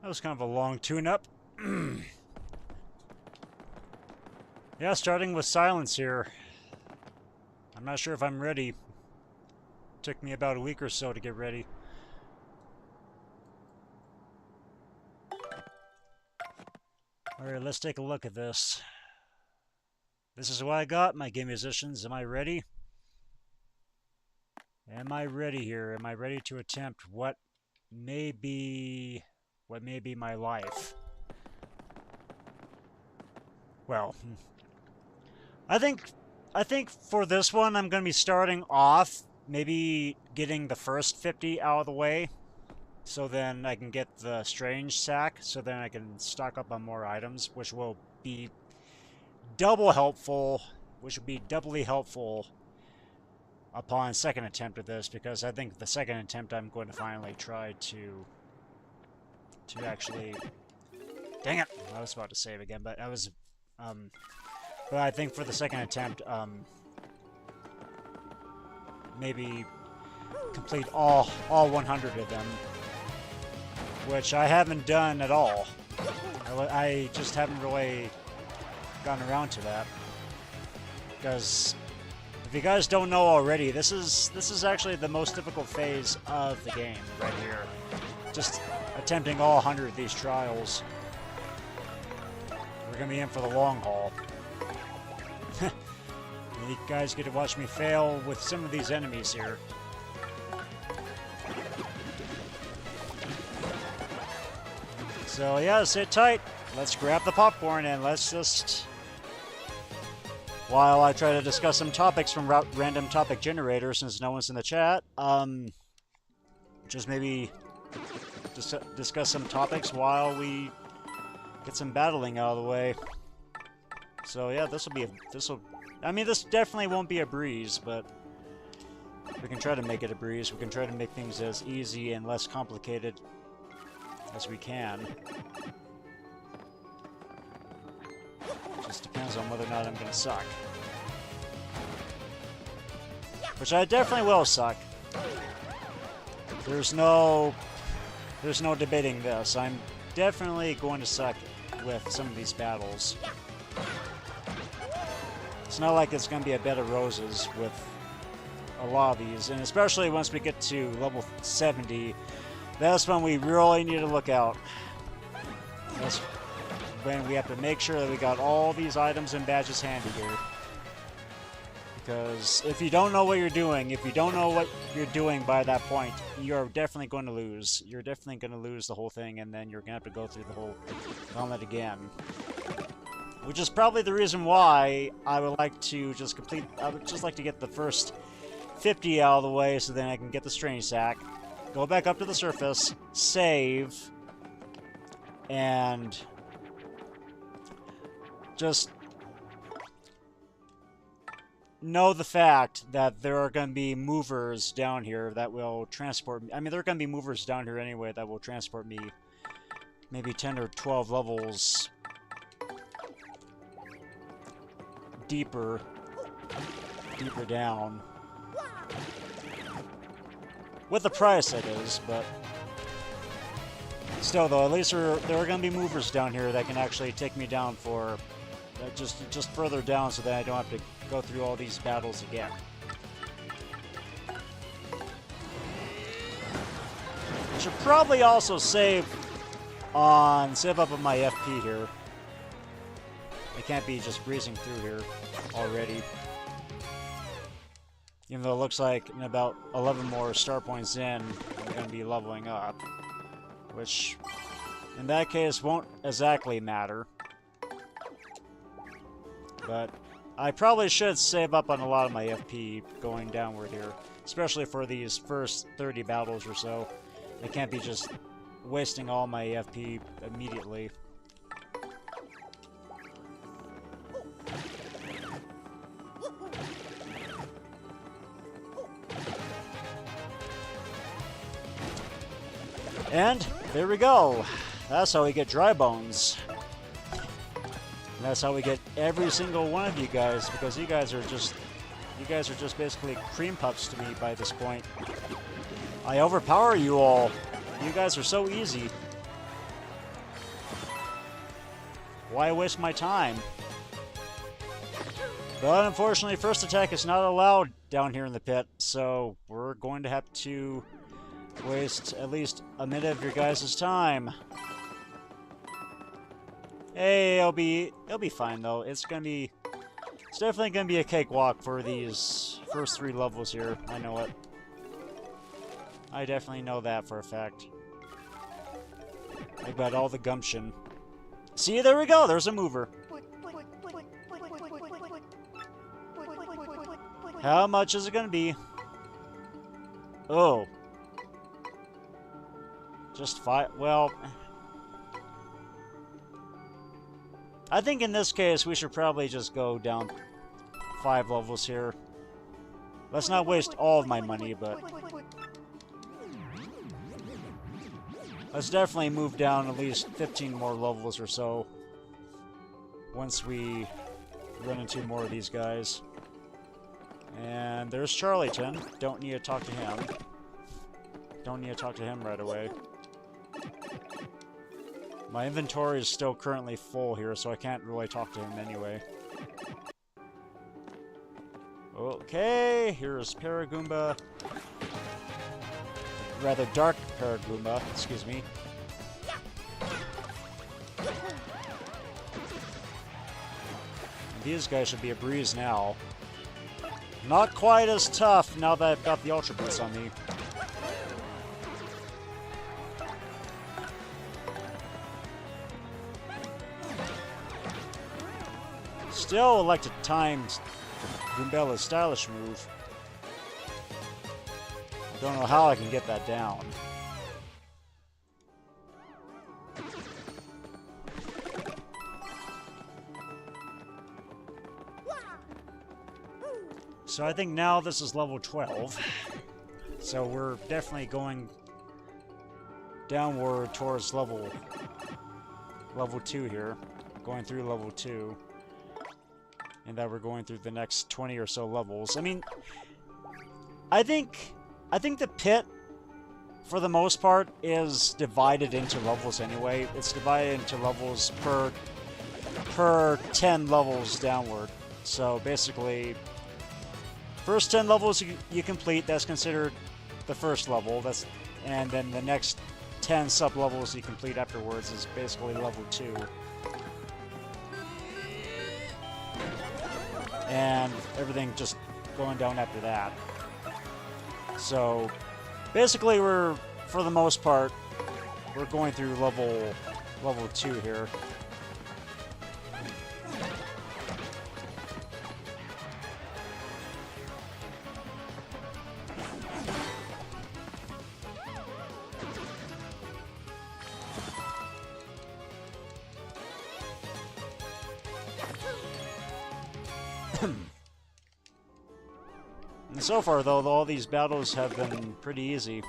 That was kind of a long tune-up. Yeah, starting with silence here. I'm not sure if I'm ready. Took me about a week or so to get ready. Alright, let's take a look at this. This is what I got, my game musicians. Am I ready? Am I ready here? Am I ready to attempt what may be my life? Well, I think for this one I'm going to be starting off maybe getting the first 50 out of the way, so then I can get the strange sack, so then I can stock up on more items, which will be doubly helpful upon second attempt at this, because I think the second attempt I'm going to finally try to actually, dang it, I was about to save again, but but I think for the second attempt, maybe complete all 100 of them, which I haven't done at all. I just haven't really gotten around to that, because if you guys don't know already, this is actually the most difficult phase of the game right here. Just attempting all 100 of these trials. We're gonna be in for the long haul. You guys get to watch me fail with some of these enemies here. So yeah, sit tight. Let's grab the popcorn and let's just... While I try to discuss some topics from random topic generator, since no one's in the chat, just maybe discuss some topics while we get some battling out of the way. So yeah, this definitely won't be a breeze, but we can try to make it a breeze. We can try to make things as easy and less complicated as we can. Just depends on whether or not I'm gonna suck. Which I definitely will suck. There's no debating this. I'm definitely going to suck with some of these battles. It's not like it's going to be a bed of roses with a lot of these, and especially once we get to level 70, that's when we really need to look out. That's when we have to make sure that we got all these items and badges handy here. Because if you don't know what you're doing, if you don't know what you're doing by that point, you're definitely going to lose. You're definitely going to lose the whole thing, and then you're going to have to go through the whole gauntlet again. Which is probably the reason why I would like to just complete... I would just like to get the first 50 out of the way, so then I can get the strange sack, go back up to the surface, save, and just know the fact that there are going to be movers down here that will transport me. I mean, there are going to be movers down here anyway that will transport me maybe 10 or 12 levels deeper down. With the price, it is, but still, though, at least there are going to be movers down here that can actually take me down for just further down, so that I don't have to go through all these battles again. I should probably also save up on my FP here. I can't be just breezing through here already. Even though it looks like in about 11 more star points in, I'm going to be leveling up. Which, in that case, won't exactly matter. But I probably should save up on a lot of my FP going downward here. Especially for these first 30 battles or so. I can't be just wasting all my FP immediately. And there we go. That's how we get dry bones. And that's how we get every single one of you guys, because you guys are just basically cream puffs to me by this point. I overpower you all. You guys are so easy. why waste my time? But unfortunately, first attack is not allowed down here in the pit, so we're going to have to waste at least a minute of your guys' time. Hey, it'll be fine though. It's definitely gonna be a cakewalk for these first 3 levels here. I know it. I definitely know that for a fact. I got all the gumption. See, there we go. There's a mover. How much is it gonna be? Oh. Just 5. Well, I think in this case we should probably just go down 5 levels here. Let's not waste all of my money, but let's definitely move down at least 15 more levels or so once we run into more of these guys. And there's Charlieton. Don't need to talk to him. Don't need to talk to him right away. My inventory is still currently full here, so I can't really talk to him anyway. Okay, here's Paragoomba. Rather dark Paragoomba, excuse me. And these guys should be a breeze now. Not quite as tough now that I've got the Ultra Boots on me. Still would like to time Goombella's stylish move. Don't know how I can get that down. So I think now this is level 12. So we're definitely going downward towards level 2 here. Going through level 2. And that we're going through the next 20 or so levels. I mean, I think the pit, for the most part, is divided into levels anyway. It's divided into levels per 10 levels downward. So basically, first 10 levels you complete, that's considered the first level. And then the next 10 sub-levels you complete afterwards is basically level 2. And everything just going down after that. So basically for the most part, we're going through level 2 here. And so far, though, all these battles have been pretty easy,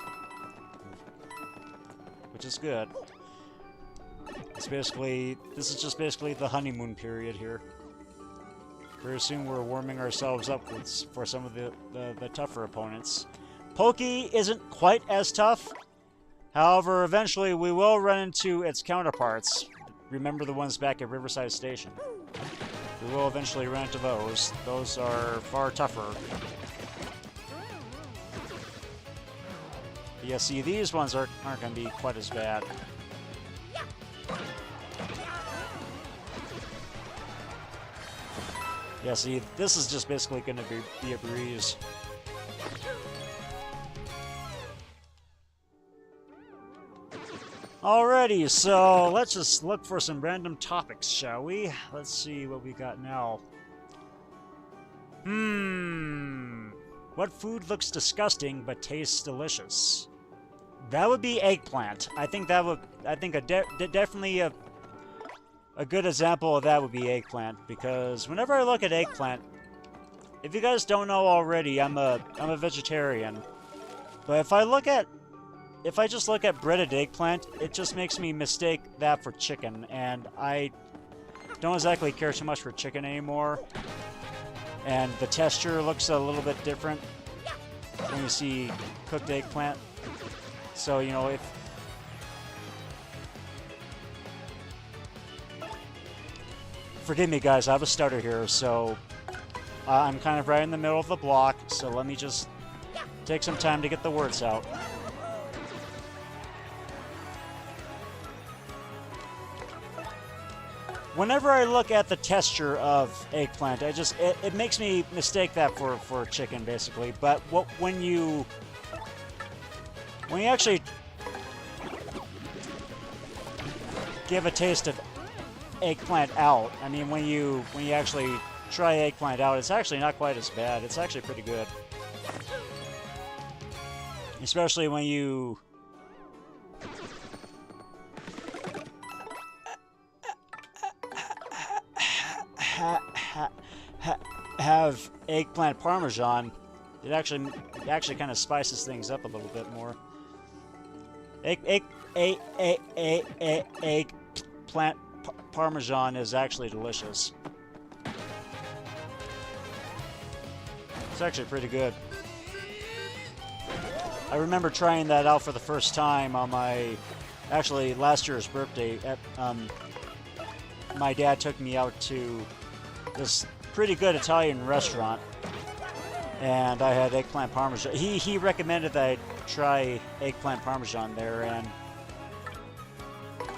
which is good. This is just basically the honeymoon period here. Very soon we're warming ourselves up for some of the tougher opponents. Pokey isn't quite as tough. However, eventually we will run into its counterparts. Remember the ones back at Riverside Station. We will eventually run into those. Those are far tougher. Yeah, see, these ones aren't going to be quite as bad. Yeah, see, this is just basically going to be a breeze. Alrighty, so let's just look for some random topics, shall we? Let's see what we got now. What food looks disgusting but tastes delicious? That would be eggplant. I think definitely a good example of that would be eggplant, because whenever I look at eggplant, if you guys don't know already, I'm a vegetarian. But if I just look at breaded eggplant, it just makes me mistake that for chicken, and I don't exactly care too much for chicken anymore. And the texture looks a little bit different when you see cooked eggplant. So, forgive me, guys. I have a stutter here, so I'm kind of right in the middle of the block. So let me just take some time to get the words out. Whenever I look at the texture of eggplant, it makes me mistake that for chicken, basically. But when you actually give a taste of eggplant out, I mean, when you actually try eggplant out, it's actually not quite as bad. It's actually pretty good, especially when you have eggplant parmesan. It actually kind of spices things up a little bit more. Eggplant parmesan is actually delicious. It's actually pretty good. I remember trying that out for the first time on my, actually last year's birthday. My dad took me out to this pretty good Italian restaurant, and I had eggplant parmesan. He recommended that I try eggplant parmesan there, and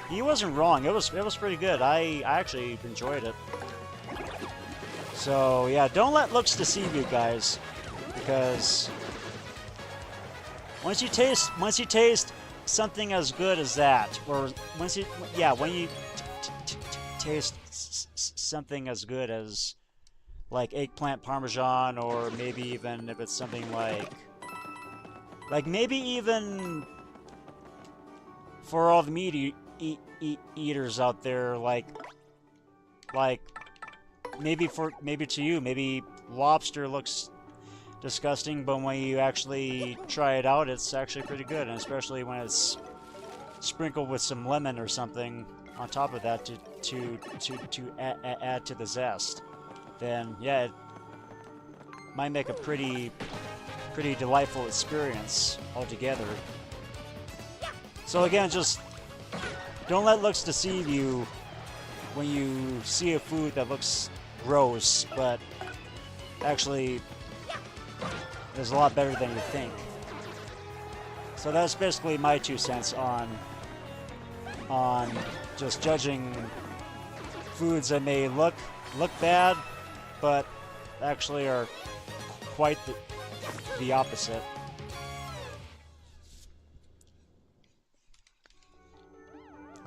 he wasn't wrong. It was pretty good. I actually enjoyed it. So yeah, don't let looks deceive you, guys, because once you taste something as good as that, or when you taste something as good as like eggplant parmesan, or maybe even if it's something like maybe even for all the meat eaters out there, like maybe to you, maybe lobster looks disgusting, but when you actually try it out, it's actually pretty good, and especially when it's sprinkled with some lemon or something on top of that to add to the zest, then yeah, it might make a pretty delightful experience altogether. So again, just don't let looks deceive you when you see a food that looks gross, but actually is a lot better than you think. So that's basically my 2 cents on just judging foods that may look bad, but actually are quite the opposite.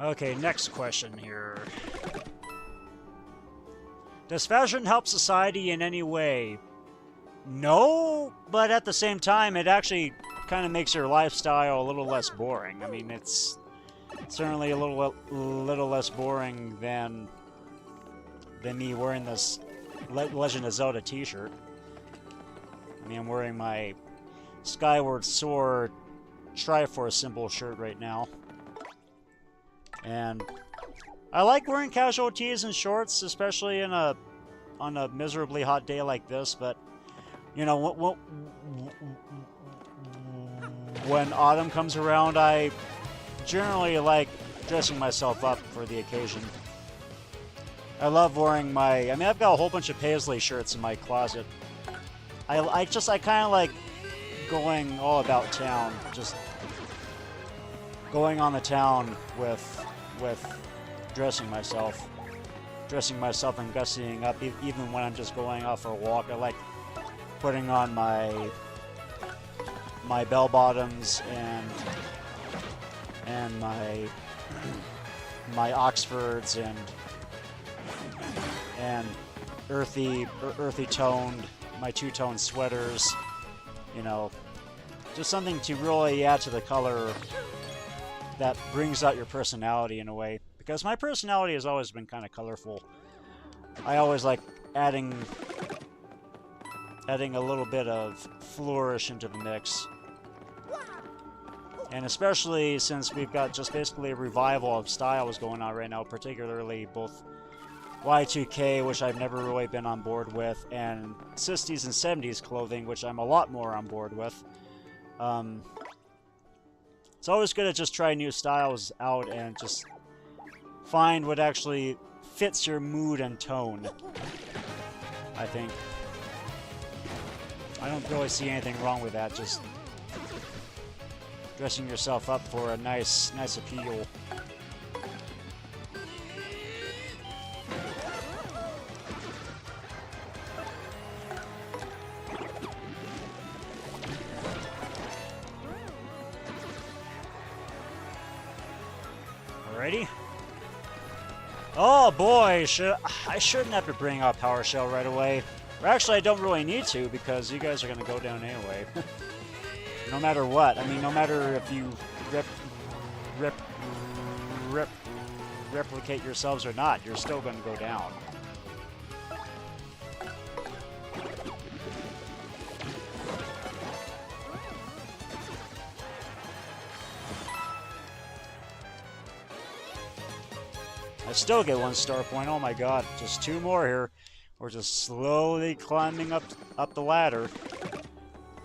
Okay, next question here. Does fashion help society in any way? No, but at the same time, it actually kind of makes your lifestyle a little less boring. I mean, it's certainly a little less boring than me wearing this Legend of Zelda t-shirt. I mean, I'm wearing my Skyward Sword Triforce symbol shirt right now. And I like wearing casual tees and shorts, especially on a miserably hot day like this, but you know, when autumn comes around, I generally like dressing myself up for the occasion. I love wearing I mean, I've got a whole bunch of Paisley shirts in my closet. I kind of like going all about town, just going on the town with dressing myself and gussying up, even when I'm just going out for a walk. I like putting on my bell bottoms and my Oxfords and earthy toned, my two-tone sweaters, you know, just something to really add to the color that brings out your personality in a way, because my personality has always been kind of colorful. I always like adding a little bit of flourish into the mix. And especially since we've got just basically a revival of styles going on right now, particularly both Y2K, which I've never really been on board with, and 60s and 70s clothing, which I'm a lot more on board with. It's always good to just try new styles out and just find what actually fits your mood and tone, I think. I don't really see anything wrong with that, just dressing yourself up for a nice appeal. Alrighty. Oh boy, I shouldn't have to bring out Power Shell right away. Or actually, I don't really need to, because you guys are going to go down anyway. No matter what. I mean, no matter if you replicate yourselves or not, you're still going to go down. I still get 1 star point. Oh my god, just 2 more here. We're just slowly climbing up the ladder.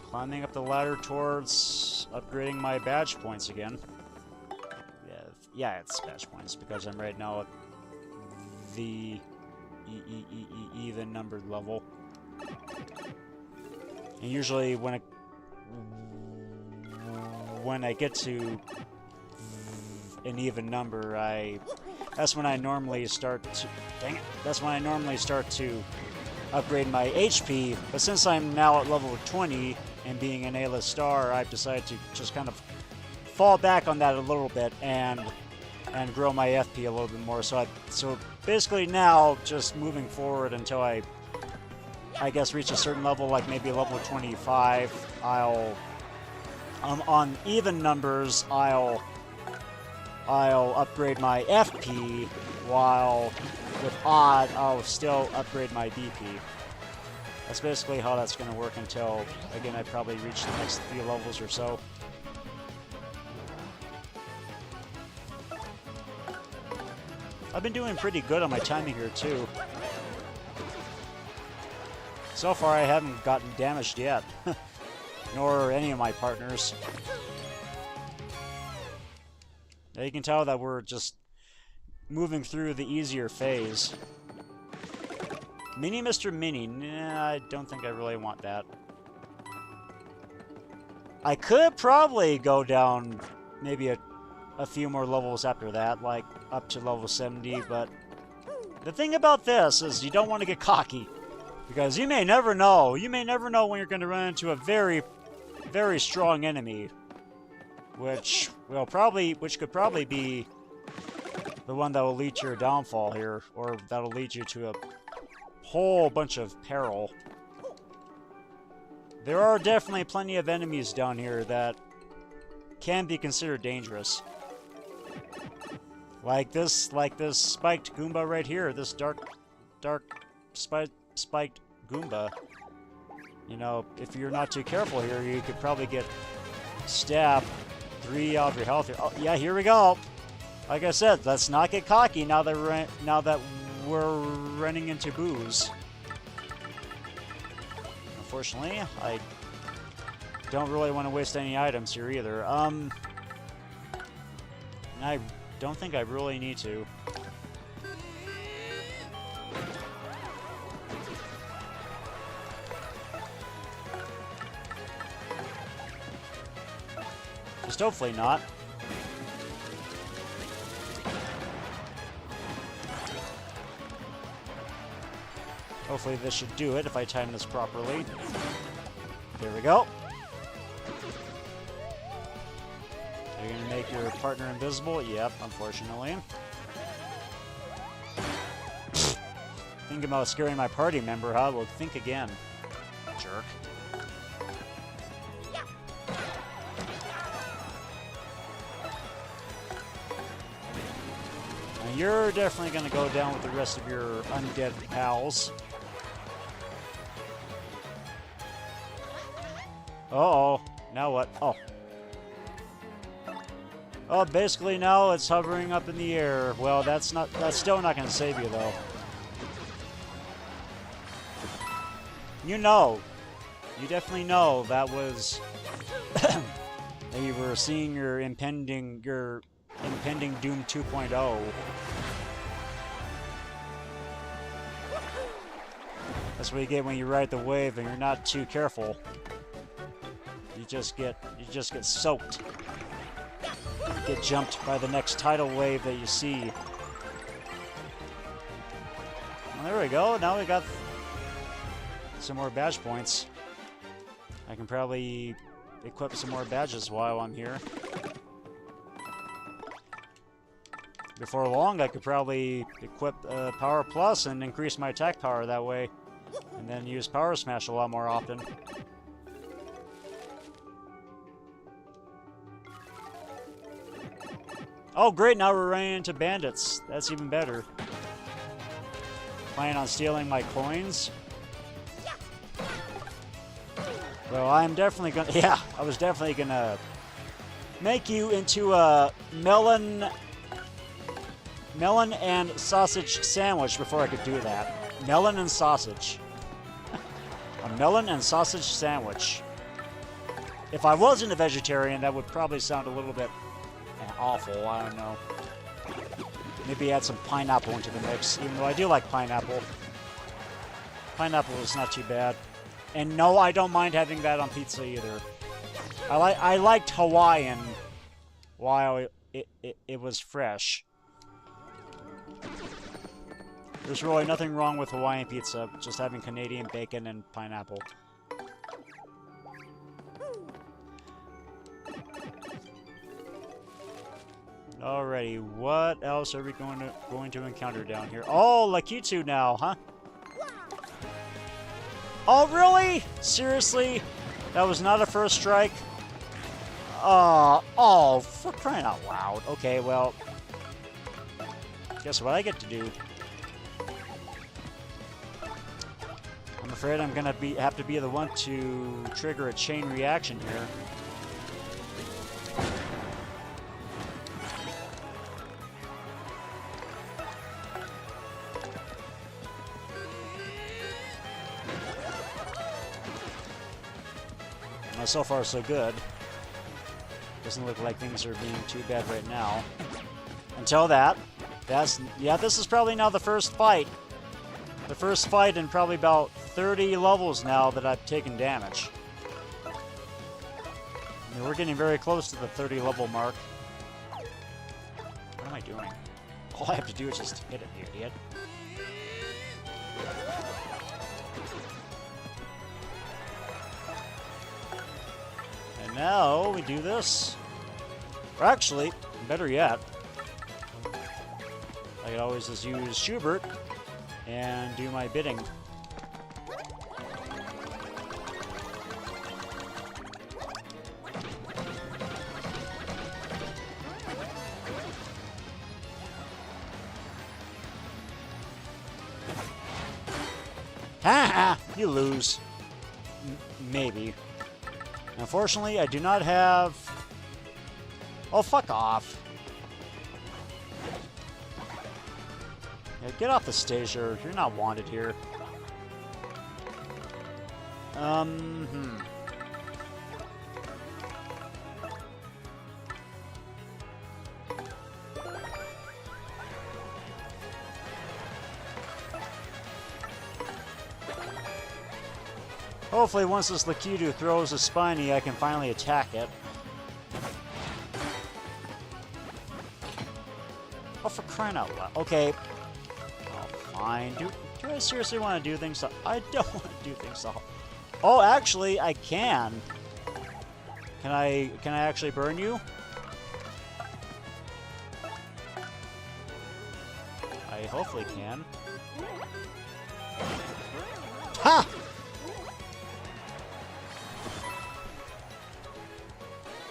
Climbing up the ladder towards upgrading my badge points again. Yeah, it's badge points because I'm right now at the even numbered level. And usually when I get to an even number, that's when I normally start to, dang it, that's when I normally start to upgrade my HP, but since I'm now at level 20 and being an A-list star, I've decided to just kind of fall back on that a little bit and grow my FP a little bit more. So basically now, just moving forward until I guess reach a certain level, like maybe level 25, I'll on even numbers I'll upgrade my FP, while with odd, I'll still upgrade my DP. That's basically how that's going to work until, again, I probably reach the next few levels or so. I've been doing pretty good on my timing here, too. So far, I haven't gotten damaged yet. Nor any of my partners. Now you can tell that we're just moving through the easier phase. Mini Mr. Mini. Nah, I don't think I really want that. I could probably go down maybe a few more levels after that, like up to level 70, but the thing about this is you don't want to get cocky, because you may never know. You may never know when you're going to run into a very, very strong enemy, which could probably be the one that will lead to your downfall here, or that'll lead you to a whole bunch of peril. There are definitely plenty of enemies down here that can be considered dangerous. Like this spiked Goomba right here, this dark spiked Goomba. You know, if you're not too careful here, you could probably get stabbed 3 out of your health here. Oh, yeah, here we go. Like I said, let's not get cocky now that we're running into booze. Unfortunately, I don't really want to waste any items here either. I don't think I really need to. Just hopefully not. Hopefully this should do it if I time this properly. There we go. Are you gonna make your partner invisible? Yep, unfortunately. Think about scaring my party member, huh? Well, think again, jerk. Now you're definitely gonna go down with the rest of your undead pals. Uh-oh. Now what? Oh. Oh, basically now it's hovering up in the air. Well, that's still not going to save you, though. You know. You definitely know that was... that you were seeing your impending Doom 2.0. That's what you get when you ride the wave and you're not too careful. You just get soaked. You get jumped by the next tidal wave that you see. Well, there we go. Now we got some more badge points. I can probably equip some more badges while I'm here. Before long, I could probably equip Power Plus and increase my attack power that way. And then use Power Smash a lot more often. Oh great, now we're running into bandits. That's even better. Planning on stealing my coins? Well, I'm definitely gonna... Yeah, I was definitely gonna make you into a melon and sausage sandwich before I could do that. Melon and sausage. A melon and sausage sandwich. If I wasn't a vegetarian, that would probably sound a little bit awful. I don't know. Maybe add some pineapple into the mix, even though I do like pineapple. Pineapple is not too bad. And no, I don't mind having that on pizza either. I liked Hawaiian while it was fresh. There's really nothing wrong with Hawaiian pizza, just having Canadian bacon and pineapple. Alrighty, what else are we going to encounter down here? Oh, Lakitu now, huh? Oh, really? Seriously? That was not a first strike? Oh, for crying out loud. Okay, well, guess what I get to do? I'm afraid I'm gonna have to be the one to trigger a chain reaction here. Well, so far so good. Doesn't look like things are being too bad right now. Until that. Yeah, this is probably now the first fight. The first fight in probably about 30 levels now that I've taken damage. I mean, we're getting very close to the 30 level mark. What am I doing? All I have to do is just hit it, you idiot. And now we do this. Or actually, better yet, I could always just use Schubert and do my bidding. Ha! You lose. Maybe. Unfortunately, I do not have... Oh, fuck off. Yeah, get off the stage, or you're not wanted here. Hopefully, once this Lakitu throws a Spiny, I can finally attack it. Oh, for crying out loud. Okay. Oh, fine. Do I seriously want to do things to... I don't want to do things to... Oh, actually, I can. Can I actually burn you? I hopefully can. Ha!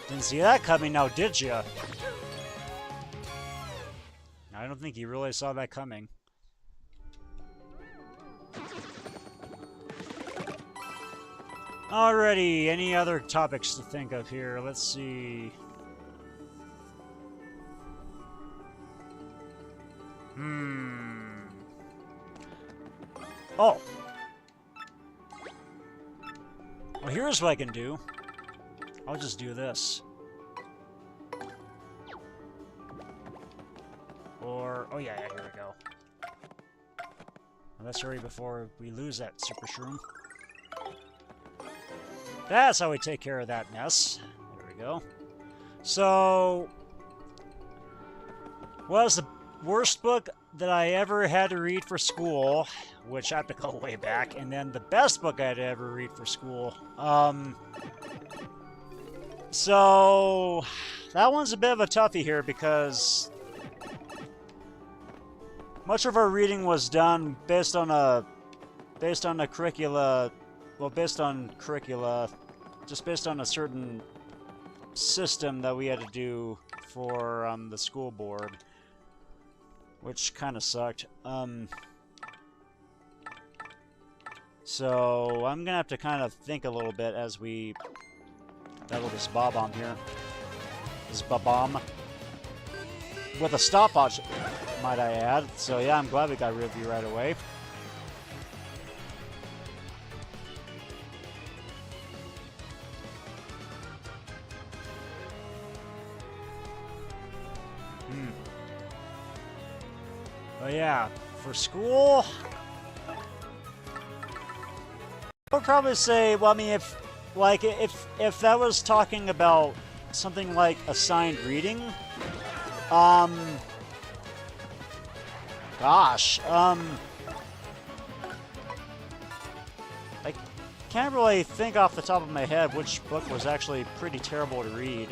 Didn't see that coming now, did ya? I don't think you really saw that coming. Alrighty, any other topics to think of here? Let's see. Oh! Well, here's what I can do. I'll just do this. Or... Oh yeah, here we go. Let's hurry before we lose that Super Shroom. That's how we take care of that mess. There we go. So, what was the worst book that I ever had to read for school? Which I have to go way back. And then the best book I had to ever read for school. So, that one's a bit of a toughie here because much of our reading was done based on curricula, just based on a certain system that we had to do for the school board, which kind of sucked. So I'm gonna have to kind of think a little bit as we battle this Bob-omb here. This Bob-omb with a stopwatch, might I add. So yeah, I'm glad we got rid of you right away. But yeah, for school, I would probably say, well, I mean, if that was talking about something like assigned reading, gosh, I can't really think off the top of my head which book was actually pretty terrible to read.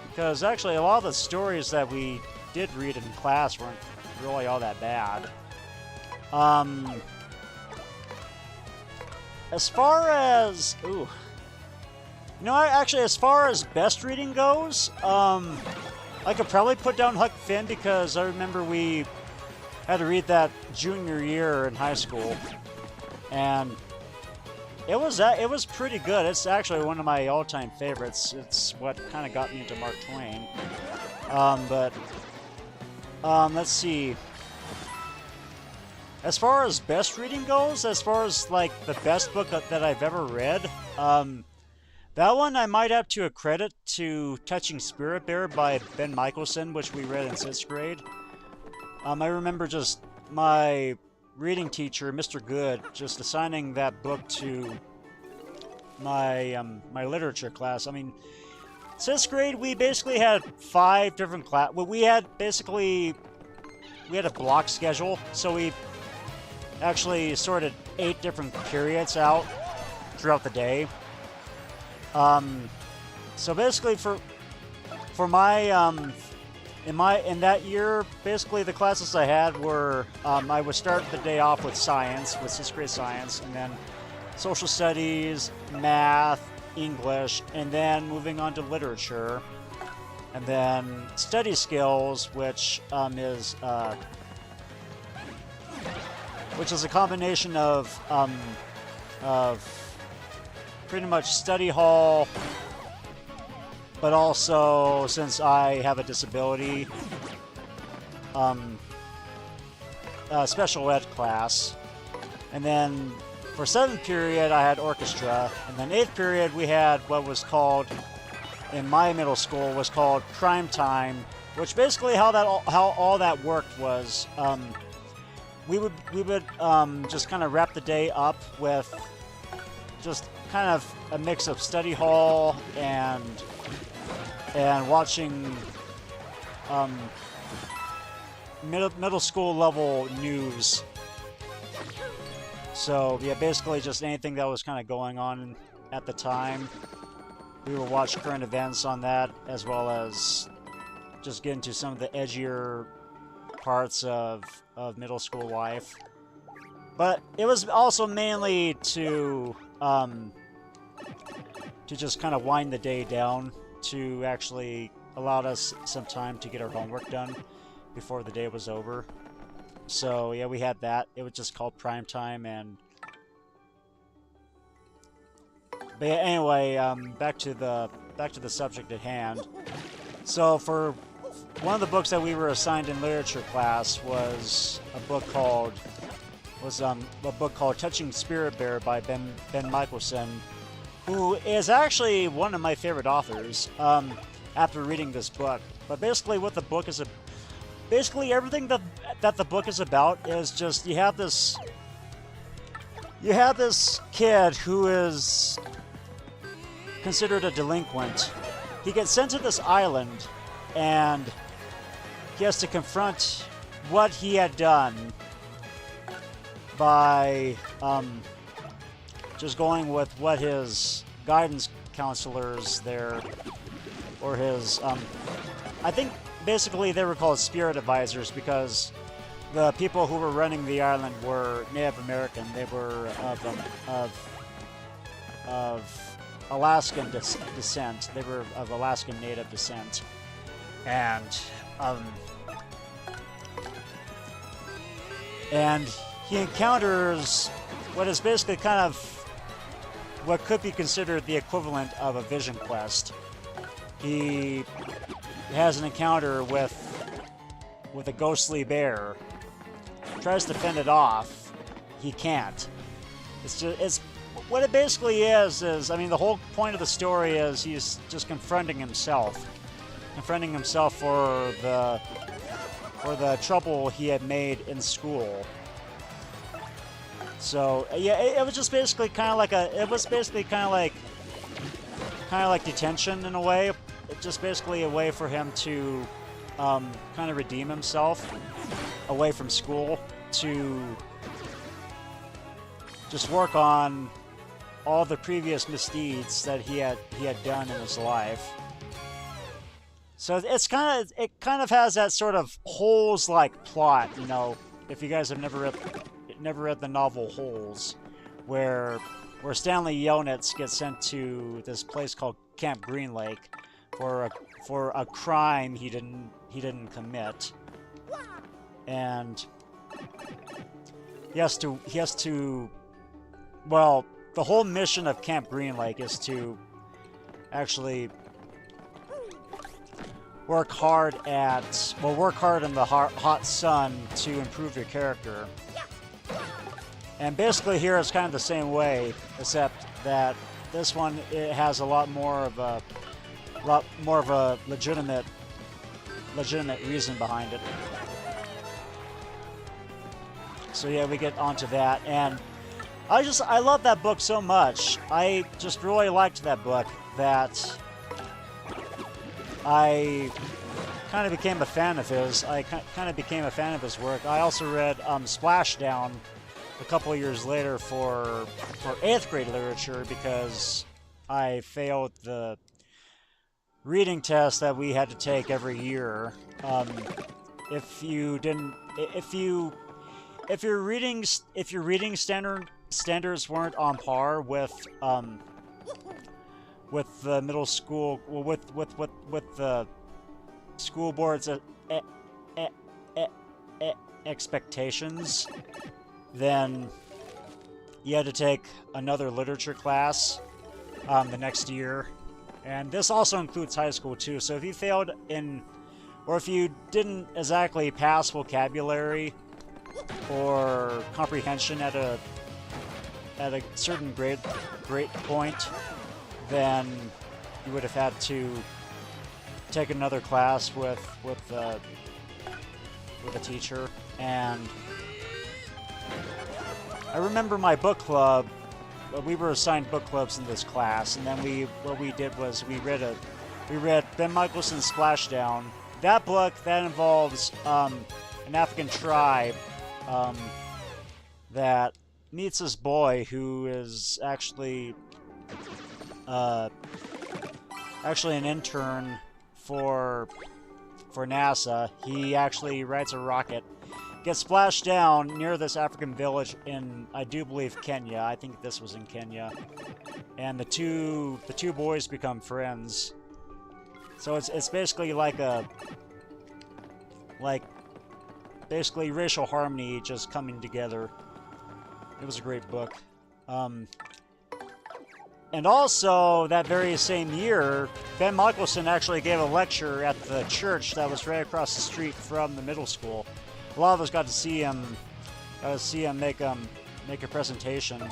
Because actually a lot of the stories that we did read in class weren't really all that bad. As far as... Ooh. You know, actually, as far as best reading goes, I could probably put down Huck Finn because I remember we had to read that junior year in high school. And it was pretty good. It's actually one of my all-time favorites. It's what kind of got me into Mark Twain. Let's see. As far as best reading goes, as far as like the best book that I've ever read, that one I might have to accredit to Touching Spirit Bear by Ben Michelson, which we read in 6th grade. I remember just my reading teacher, Mr. Good, just assigning that book to my literature class. I mean, 6th grade, we basically had 5 different class. Well, we had a block schedule, so we actually sorted 8 different periods out throughout the day. So basically, for my in that year, basically the classes I had were I would start the day off with science, with 6th grade science, and then social studies, math, English, and then moving on to literature, and then study skills, which is a combination of pretty much study hall, but also, since I have a disability, special ed class. And then for 7th period, I had orchestra. And then 8th period, we had what was called, in my middle school, was called prime time, which basically how all that worked was we would just kind of wrap the day up with just kind of a mix of study hall and watching middle school level news. So yeah, basically just anything that was kind of going on at the time. We would watch current events on that, as well as just get into some of the edgier parts of middle school life. But it was also mainly to just kind of wind the day down, to actually allow us some time to get our homework done before the day was over. So yeah, we had that. It was just called prime time. But yeah, anyway, back to the subject at hand. So for one of the books that we were assigned in literature class was a book called Touching Spirit Bear by Ben Michelson, who is actually one of my favorite authors after reading this book. But basically what the book is basically everything that the book is about is just you have this kid who is considered a delinquent. He gets sent to this island, and he has to confront what he had done by just going with what his guidance counselors there, or his, I think basically they were called spirit advisors, because the people who were running the island were Native American. They were of Alaskan descent. They were of Alaskan Native descent, and he encounters what is basically kind of what could be considered the equivalent of a vision quest. He has an encounter with a ghostly bear. Tries to fend it off. He can't. It's what it basically is, I mean, the whole point of the story is he's just confronting himself for the trouble he had made in school. So yeah, it was just basically kind of like detention in a way. It's just basically a way for him to kind of redeem himself away from school, to just work on all the previous misdeeds that he had done in his life. So it kind of has that sort of Holes-like plot, you know, if you guys have never read the novel Holes, where Stanley Yelnats gets sent to this place called Camp Green Lake for a crime he didn't commit, and he has to well, the whole mission of Camp Green Lake is to actually work hard in the hot sun to improve your character. And basically here it's kind of the same way, except that this one, it has a lot more of a legitimate reason behind it. So yeah, we get onto that, and I love that book so much. I just really liked that book that I kind of became a fan of his. I kind of became a fan of his work. I also read Splashdown a couple of years later for 8th grade literature, because I failed the reading test that we had to take every year. If your reading standards weren't on par with the middle school, well, with the school board's expectations, then you had to take another literature class the next year. And this also includes high school too. So if you failed or if you didn't exactly pass vocabulary or comprehension at a certain grade point, then you would have had to take another class with a teacher. And I remember my book club. We were assigned book clubs in this class, and then what we did was we read Ben Michelson's Splashdown. That book that involves an African tribe that meets this boy who is actually an intern for NASA. He actually rides a rocket, gets splashed down near this African village in, I do believe, Kenya. I think this was in Kenya. And the two boys become friends. So it's basically basically racial harmony just coming together. It was a great book. And also, that very same year, Ben Michelson actually gave a lecture at the church that was right across the street from the middle school. A lot of us got to see him make a presentation.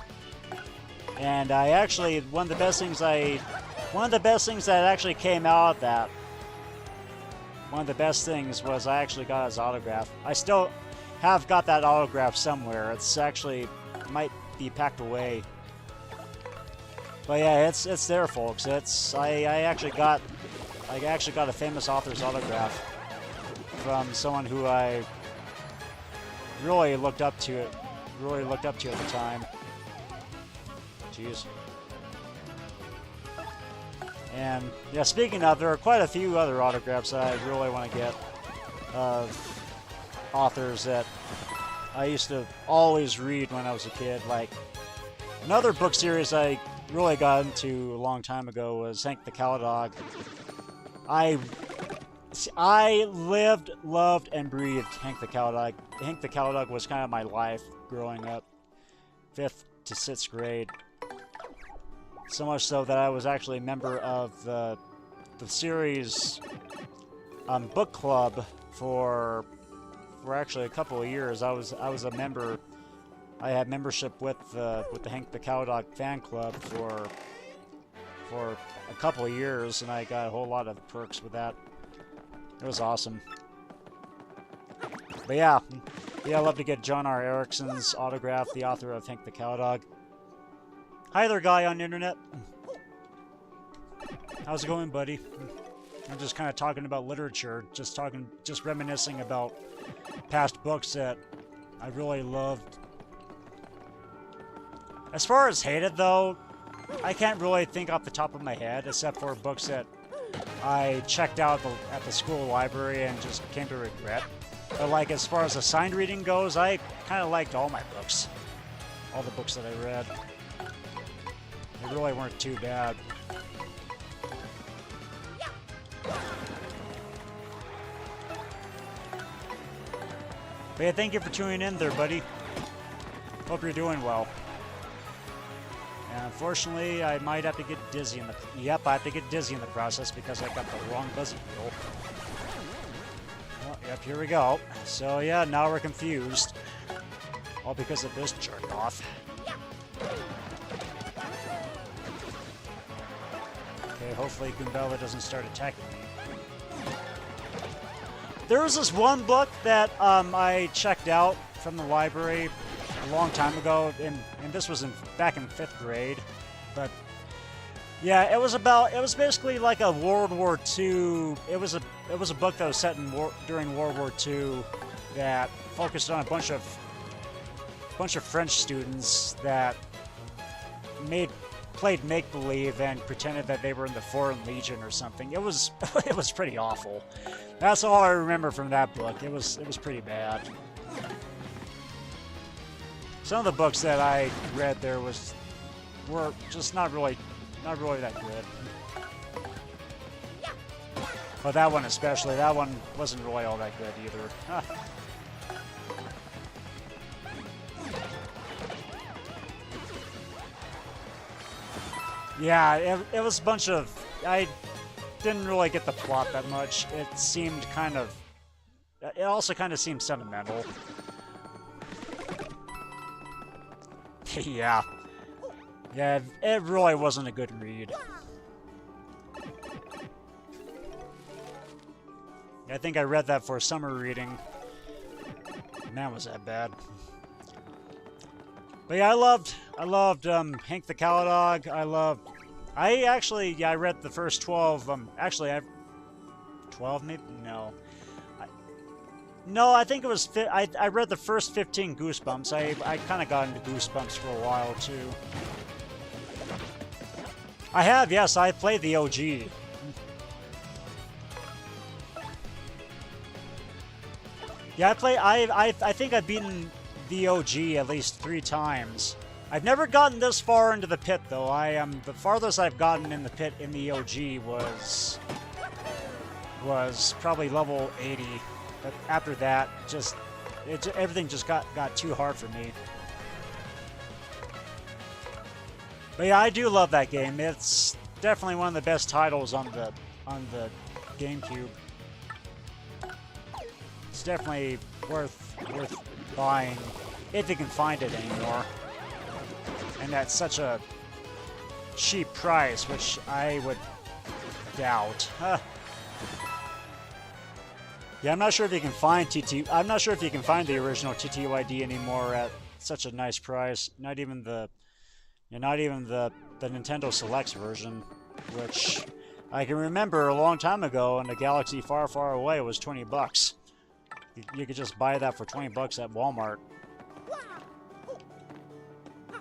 And I actually, one of the best things that actually came out of that one of the best things was I actually got his autograph. I still have got that autograph somewhere. It's actually might be packed away. But yeah, it's there, folks. I actually got a famous author's autograph from someone who I really looked up to at the time. Jeez. And yeah, speaking of, there are quite a few other autographs that I really want to get of authors that I used to always read when I was a kid. Like, another book series I really got into a long time ago was Hank the Cowdog. I lived, loved, and breathed Hank the Cowdog. Hank the Cowdog was kind of my life growing up, 5th to 6th grade. So much so that I was actually a member of the series book club for actually a couple of years. I was a member. I had membership with the Hank the Cowdog fan club for a couple of years, and I got a whole lot of perks with that. It was awesome. But yeah, I'd love to get John R. Erickson's autograph, the author of Hank the Cowdog. Hi there, guy on the internet. How's it going, buddy? I'm just kind of talking about literature, just reminiscing about past books that I really loved. As far as hated, though, I can't really think off the top of my head, except for books that I checked out at the school library and just came to regret. But like, as far as assigned reading goes, I kind of liked all my books. All the books that I read. They really weren't too bad. But yeah, thank you for tuning in there, buddy. Hope you're doing well. And unfortunately, I might have to get dizzy in the... Yep, I have to get dizzy in the process because I got the wrong buzzy wheel. Well, yep, here we go. So yeah, now we're confused. All because of this jerk off. Okay, hopefully Goombella doesn't start attacking me. There was this one book that I checked out from the library a long time ago, and this was back in 5th grade. But yeah, it was basically like a World War II. It was a book that was set during World War II that focused on a bunch of French students that played make-believe and pretended that they were in the Foreign Legion or something. It was pretty awful. That's all I remember from that book. It was pretty bad. Some of the books that I read there were just not really that good. But that one especially, that one wasn't really all that good either. Huh. Yeah, it was a bunch of... I didn't really get the plot that much. It seemed kind of... It also kind of seemed sentimental. Yeah. Yeah, it really wasn't a good read. I think I read that for a summer reading. Man, was that bad. But yeah, I loved Hank the Cowdog. I read the first 12. Actually, 12 maybe? No. I think it was. I read the first 15 Goosebumps. I kind of got into Goosebumps for a while too. I have, yes. I played the OG. Yeah, I think I've beaten the OG at least 3 times. I've never gotten this far into the pit though. The farthest I've gotten in the pit in the OG was probably level 80. But after that, everything just got too hard for me. But yeah, I do love that game. It's definitely one of the best titles on the GameCube. It's definitely worth buying if you can find it anymore. And at such a cheap price, which I would doubt. Yeah, I'm not sure if you can find I'm not sure if you can find the original TTYD anymore at such a nice price. Not even the, not even the Nintendo Selects version, which I can remember a long time ago in a galaxy far, far away was 20 bucks. You could just buy that for 20 bucks at Walmart.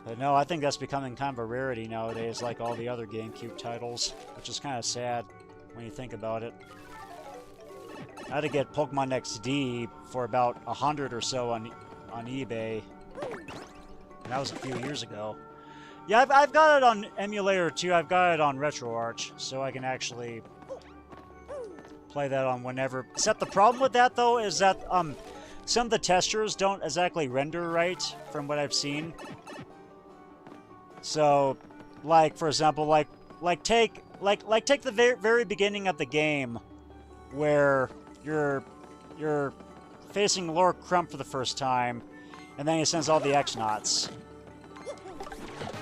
But no, I think that's becoming kind of a rarity nowadays, like all the other GameCube titles, which is kind of sad when you think about it. I had to get Pokemon XD for about 100 or so on eBay. And that was a few years ago. Yeah, I've got it on emulator too. I've got it on RetroArch, so I can actually play that on whenever. Except the problem with that though is that some of the textures don't exactly render right from what I've seen. So, like for example, take the very beginning of the game, where you're facing Lord Crump for the first time, and then he sends all the X-Nauts.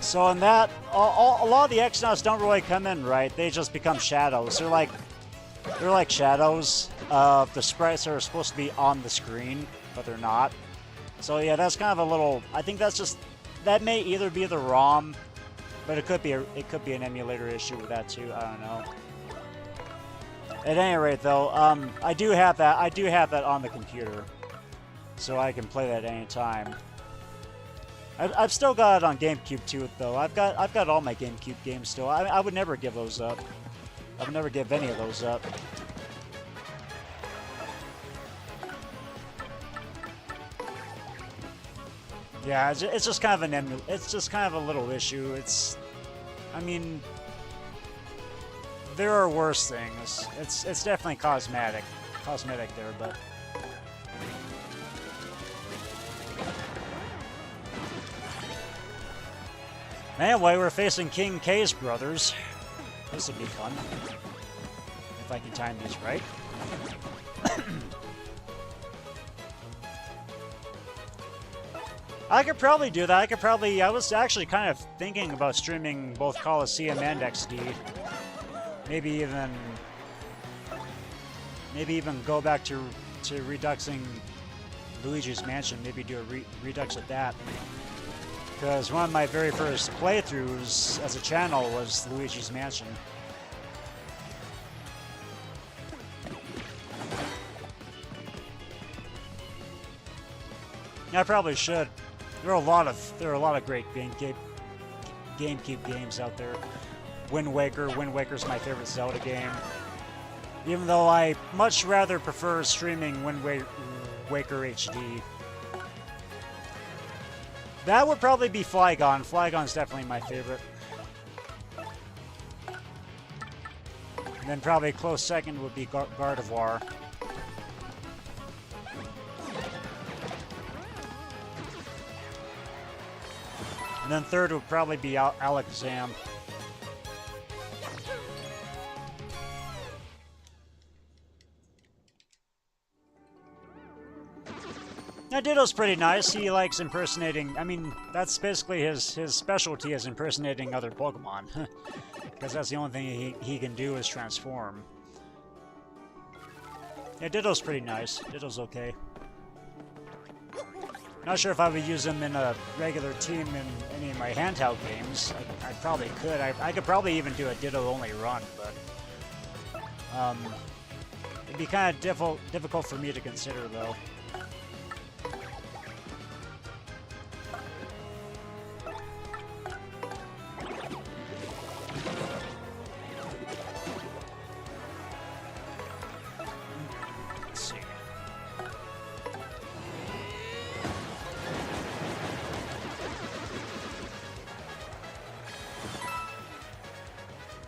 So in that, a lot of the X-Nauts don't really come in right. They just become shadows. They're like shadows of the sprites that are supposed to be on the screen, but they're not. So yeah, that's kind of a little. I think that may either be the ROM, but it could be an emulator issue with that too. I don't know. At any rate, though, I do have that on the computer, so I can play that any time. I've still got it on GameCube too, though. I've got all my GameCube games still. I would never give those up. I would never give any of those up. Yeah, it's just kind of it's just kind of a little issue. I mean, there are worse things. It's definitely cosmetic there, but. Anyway, we're facing King K's brothers. This will be fun. If I can time these right. I could probably do that. I was actually kind of thinking about streaming both Coliseum and XD. Maybe even go back to reduxing Luigi's Mansion. Maybe do a redux of that. Because one of my very first playthroughs as a channel was Luigi's Mansion. Yeah, I probably should. There are a lot of great GameCube games out there. Wind Waker's my favorite Zelda game. Even though I much rather prefer streaming Wind Waker HD. That would probably be Flygon. Flygon's definitely my favorite. And then probably a close second would be Gardevoir. And then third would probably be Alakazam. Now, Ditto's pretty nice. He likes impersonating. I mean, that's basically his specialty is impersonating other Pokemon. Because that's the only thing he can do is transform. Yeah, Ditto's pretty nice. Ditto's okay. Not sure if I would use him in a regular team in any of my handheld games. I probably could. I could probably even do a Ditto-only run, but... it'd be kind of difficult for me to consider, though.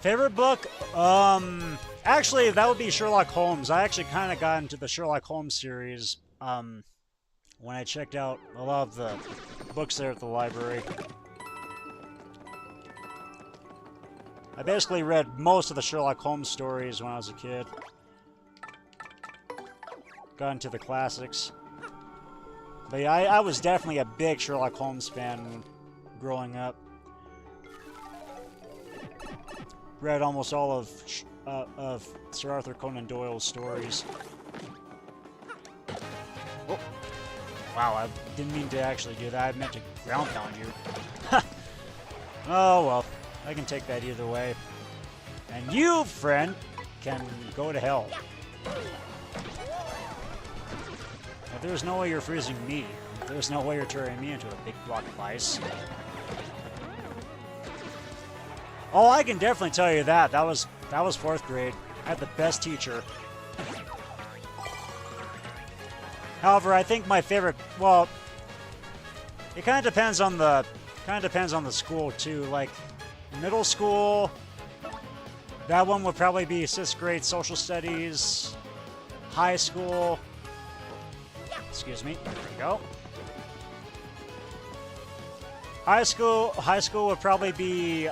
Favorite book? Actually, that would be Sherlock Holmes. I actually kind of got into the Sherlock Holmes series when I checked out a lot of the books there at the library. I basically read most of the Sherlock Holmes stories when I was a kid. Got into the classics. But yeah, I was definitely a big Sherlock Holmes fan growing up. Read almost all of Sir Arthur Conan Doyle's stories. Wow, I didn't mean to actually do that. I meant to ground pound you. Oh, well. I can take that either way. And you, friend, can go to hell. But there's no way you're freezing me. There's no way you're turning me into a big block of ice. Oh, I can definitely tell you that. That was 4th grade. I had the best teacher. However, I think my favorite, well, it kind of depends on the school too. Like middle school, that one would probably be 6th grade social studies. High school, excuse me, there we go. High school would probably be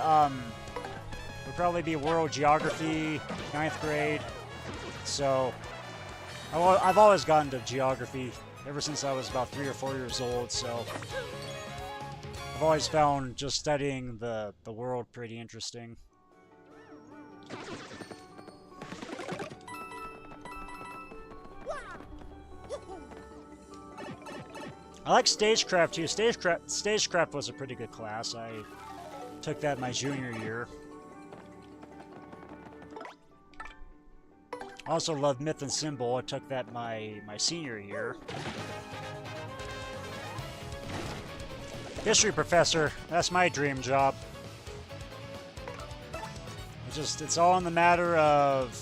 world geography, 9th grade. So I've always gotten to geography ever since I was about 3 or 4 years old, so I've always found just studying the world pretty interesting. I like stagecraft too. Stagecraft was a pretty good class. I took that my junior year. Also loved Myth and Symbol. I took that my senior year. History professor. That's my dream job. It's all in the matter of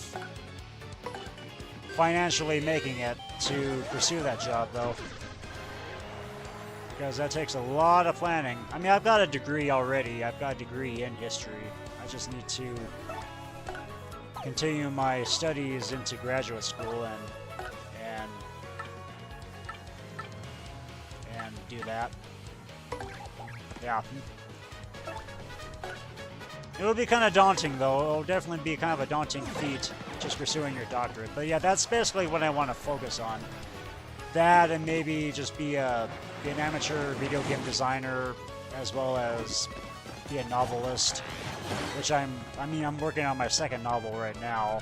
financially making it to pursue that job, though. Because that takes a lot of planning. I mean, I've got a degree already. I've got a degree in history. I just need to continue my studies into graduate school and do that. Yeah. It'll be kind of daunting, though. It'll definitely be kind of a daunting feat, just pursuing your doctorate. But yeah, that's basically what I want to focus on. That, and maybe just be an amateur video game designer, as well as be a novelist, which I'm working on my 2nd novel right now.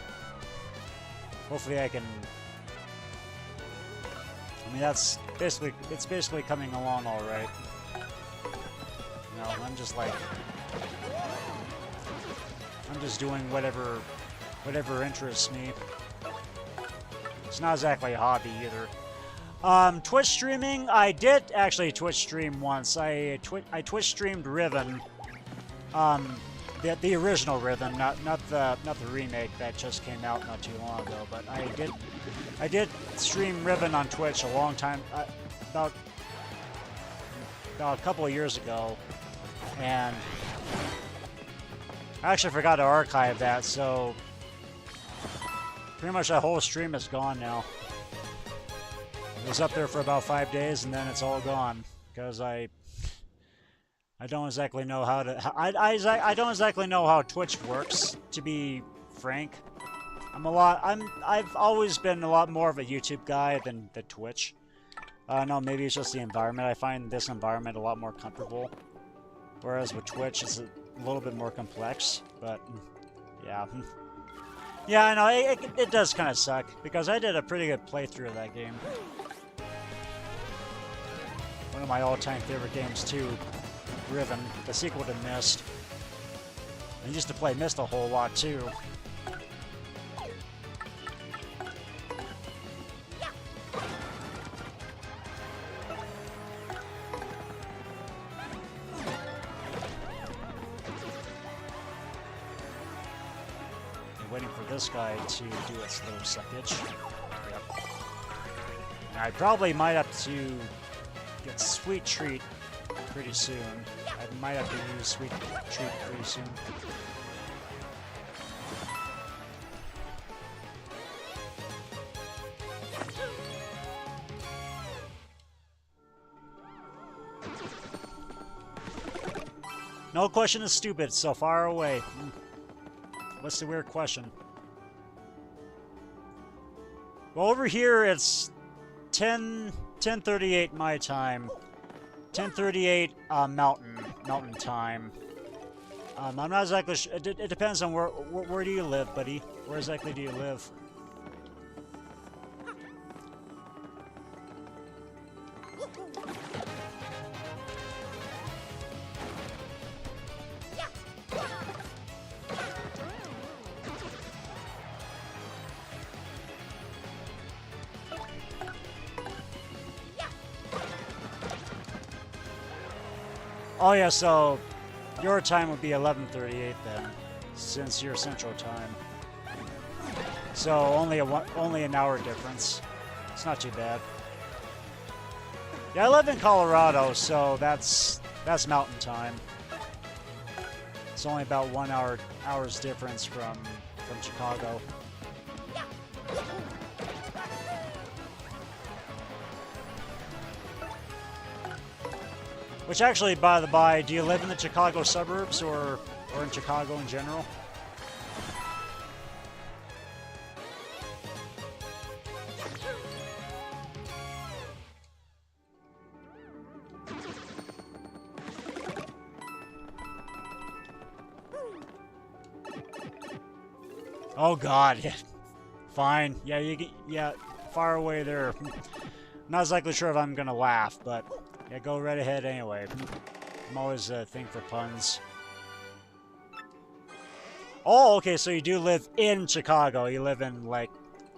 Hopefully I can... I mean, it's basically coming along all right. You know, I'm just doing whatever interests me. It's not exactly a hobby either. Twitch streaming, I did actually Twitch stream once. I Twitch streamed Riven. The original Riven, not the remake that just came out not too long ago, but I did stream Riven on Twitch a long time, about a couple of years ago, and I actually forgot to archive that, so pretty much that whole stream is gone now. It was up there for about 5 days, and then it's all gone because I don't exactly know how to. I don't exactly know how Twitch works, to be frank. I've always been a lot more of a YouTube guy than the Twitch. No, maybe it's just the environment. I find this environment a lot more comfortable, whereas with Twitch it's a little bit more complex. But yeah, yeah, I know it does kind of suck because I did a pretty good playthrough of that game. One of my all-time favorite games too, Riven, the sequel to Myst. I used to play Myst a whole lot too. I'm waiting for this guy to do its little suckage. Yep. And I probably might have to get Sweet Treat pretty soon. I might have to use Sweet Treat pretty soon. No question is stupid, it's so far away. What's the weird question? Well, over here it's 10:38 my time. 10:38 mountain time. I'm not exactly sure. It depends on where do you live, buddy? Where exactly do you live? Oh yeah, so your time would be 11:38 then, since you're Central Time. So only an hour difference. It's not too bad. Yeah, I live in Colorado, so that's Mountain Time. It's only about 1 hour's difference from Chicago. Which actually, by the by, do you live in the Chicago suburbs or in Chicago in general? Oh God, yeah. Fine. Yeah, yeah, far away there. Not exactly sure if I'm gonna laugh, but yeah, go right ahead anyway. I'm always a thing for puns. Oh, okay, so you do live in Chicago. You live in like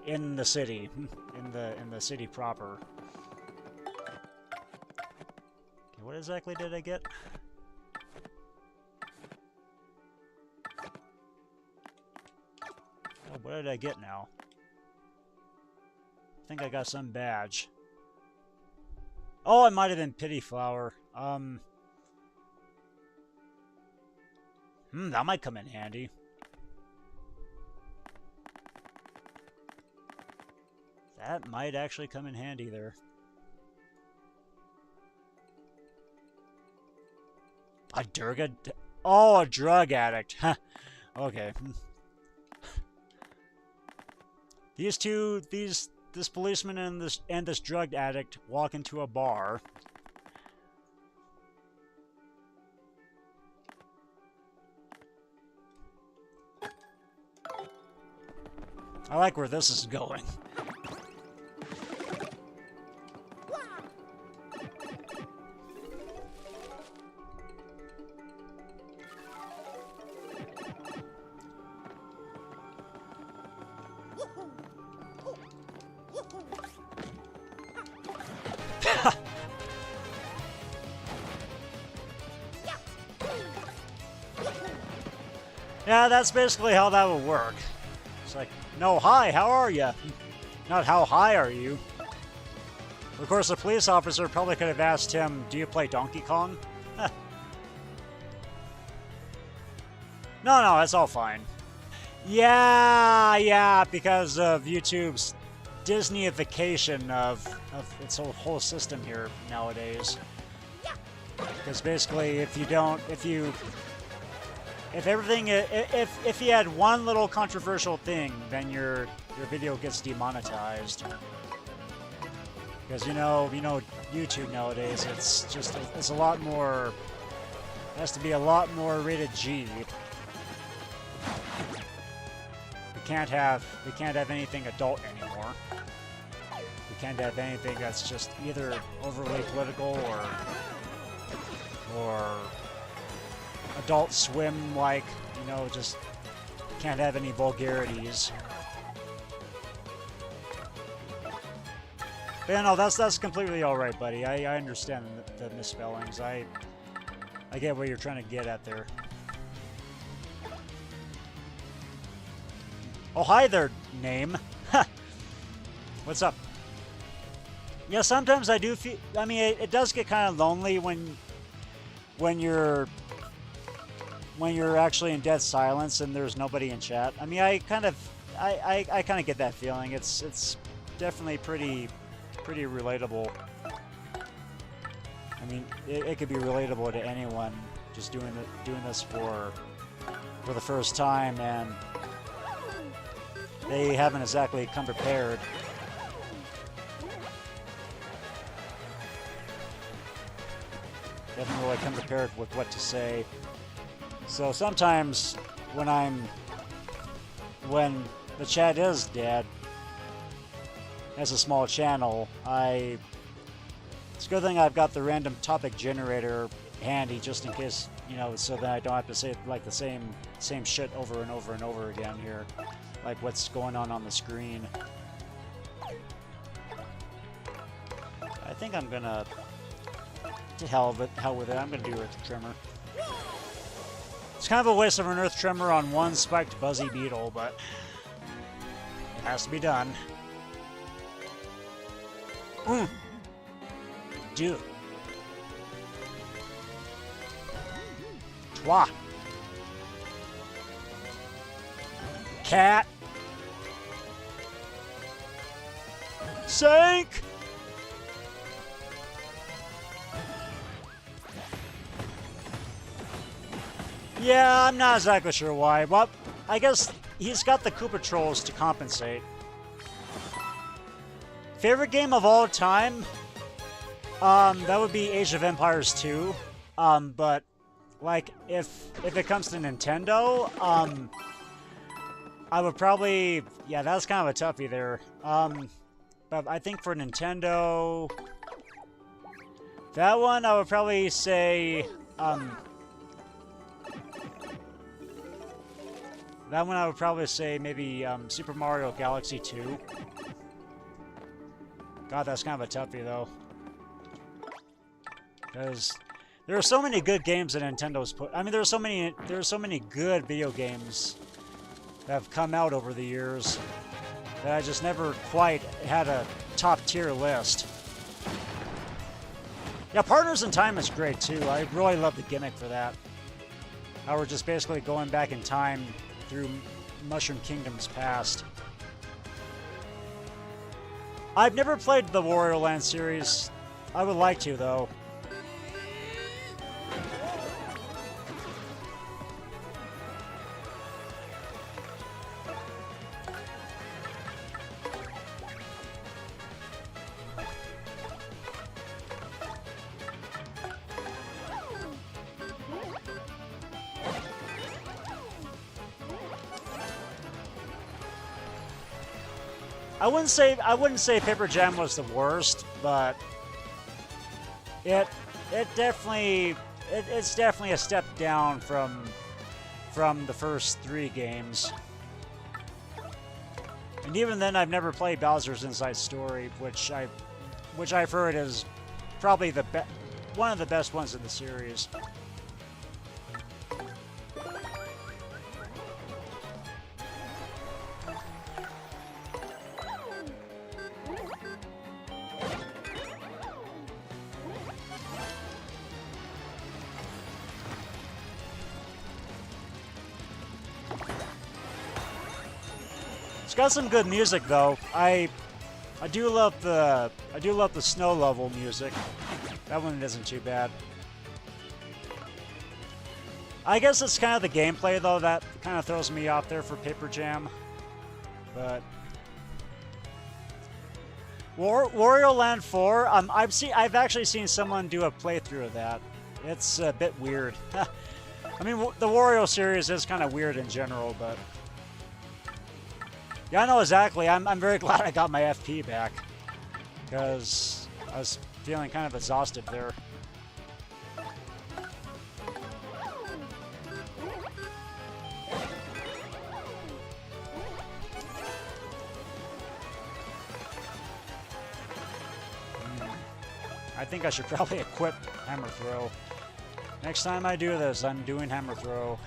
in the city, in the city proper. Okay, what exactly did I get? Oh, what did I get now? I think I got some badge. Oh, it might have been Pity Flower. That might come in handy. That might actually come in handy there. A Durga? Oh, a drug addict. Huh. Okay. This policeman and this drug addict walk into a bar. I like where this is going. Yeah, that's basically how that would work. It's like, no, hi, how are you? Not how high are you? Of course, the police officer probably could have asked him, do you play Donkey Kong? No, that's all fine. Yeah, because of YouTube's Disneyification of its whole system here nowadays. Because basically, if you had one little controversial thing, then your video gets demonetized. Because you know YouTube nowadays, it's a lot more. It has to be a lot more rated G. We can't have anything adult anymore. We can't have anything that's just either overly political or Adult Swim like, just can't have any vulgarities. But yeah, no, that's completely all right, buddy. I understand the misspellings. I get what you're trying to get at there. Oh, hi there, name. What's up? Yeah, sometimes I do feel. I mean, it does get kind of lonely when you're actually in dead silence and there's nobody in chat. I mean, I kind of get that feeling. It's definitely pretty relatable. I mean, it could be relatable to anyone just doing this for the first time, and they haven't exactly come prepared. They haven't really come prepared with what to say. So sometimes when the chat is dead, as a small channel, I It's a good thing I've got the random topic generator handy just in case, you know, so that I don't have to say like the same shit over and over and over again here, like what's going on the screen. I think I'm gonna, to hell with it, I'm gonna do Earth Tremor. It's kind of a waste of an Earth Tremor on one spiked Buzzy Beetle, but it has to be done. Dude. Twa. Cat. Sink. Yeah, I'm not exactly sure why. Well, I guess he's got the Koopa Trolls to compensate. Favorite game of all time? That would be Age of Empires 2. But like if it comes to Nintendo, I would probably, yeah, that's kind of a toughie there. But I think for Nintendo, that one I would probably say, that one I would probably say maybe Super Mario Galaxy 2. God, that's kind of a toughie though. Because there are so many good games that Nintendo's put. I mean, there are so many good video games that have come out over the years that I just never quite had a top tier list. Yeah, Partners in Time is great too. I really love the gimmick for that. How we're just basically going back in time through Mushroom Kingdom's past. I've never played the Wario Land series. I would like to, though. I wouldn't say Paper Jam was the worst, but it's definitely a step down from the first 3 games. And even then, I've never played Bowser's Inside Story, which I've heard is probably one of the best ones in the series. It's got some good music though. I do love the snow level music. That one isn't too bad. I guess it's kind of the gameplay though that kind of throws me off there for Paper Jam. But Wario Land 4, I've actually seen someone do a playthrough of that. It's a bit weird. I mean, the Wario series is kind of weird in general, but yeah, I know exactly. I'm very glad I got my FP back, because I was feeling kind of exhausted there. I think I should probably equip Hammer Throw. Next time I do this, I'm doing Hammer Throw.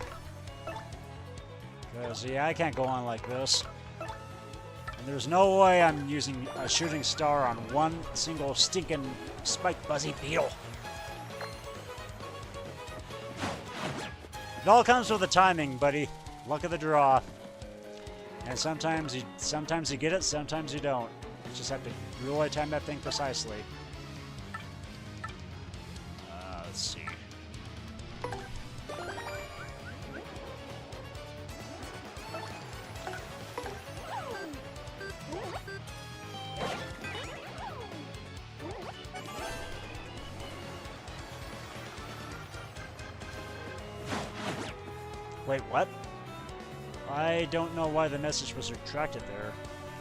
Because, yeah, I can't go on like this. And there's no way I'm using a shooting star on one single stinking spiked Buzzy Beetle. It all comes with the timing, buddy. Luck of the draw. And sometimes you get it, sometimes you don't. You just have to really time that thing precisely. Let's see. Wait, what? I don't know why the message was retracted there,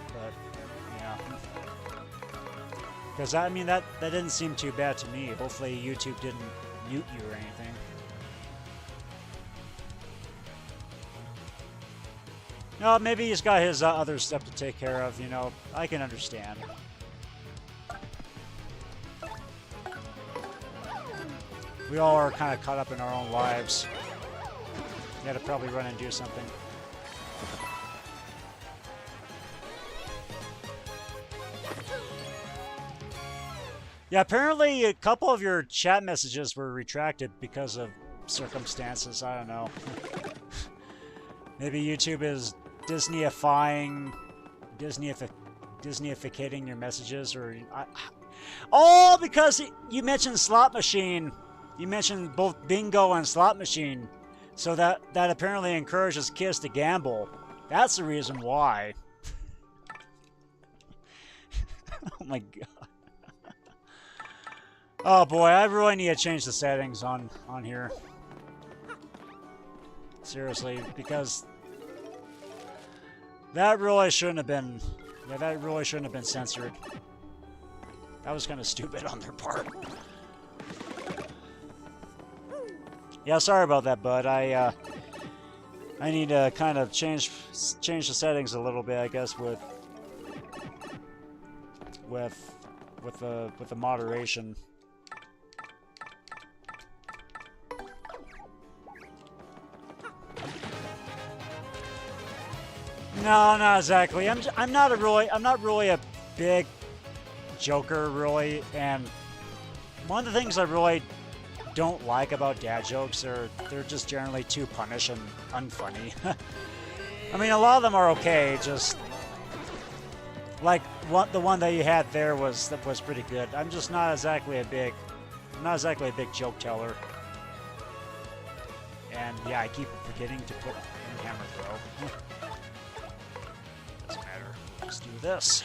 but yeah. Because, I mean, that didn't seem too bad to me. Hopefully YouTube didn't mute you or anything. No, maybe he's got his other stuff to take care of, you know. I can understand. We all are kind of caught up in our own lives. You gotta probably run and do something. Yeah, apparently a couple of your chat messages were retracted because of circumstances. I don't know. Maybe YouTube is Disneyifying, Disneyificating your messages, or oh, because you mentioned slot machine. You mentioned both bingo and slot machine, so that apparently encourages kids to gamble. That's the reason why. Oh my god. Oh boy, I really need to change the settings on here. Seriously, because that really shouldn't have been. Yeah, that really shouldn't have been censored. That was kind of stupid on their part. Yeah, sorry about that, bud. I need to kind of change the settings a little bit, I guess, with the moderation. No, not exactly. I'm not really a big joker, really, and one of the things I really don't like about dad jokes are they're just generally too punish and unfunny. I mean, a lot of them are okay, just like the one that you had there was pretty good. I'm just not exactly a big joke teller. And yeah, I keep forgetting to put in hammer throw. Doesn't matter. Let's do this.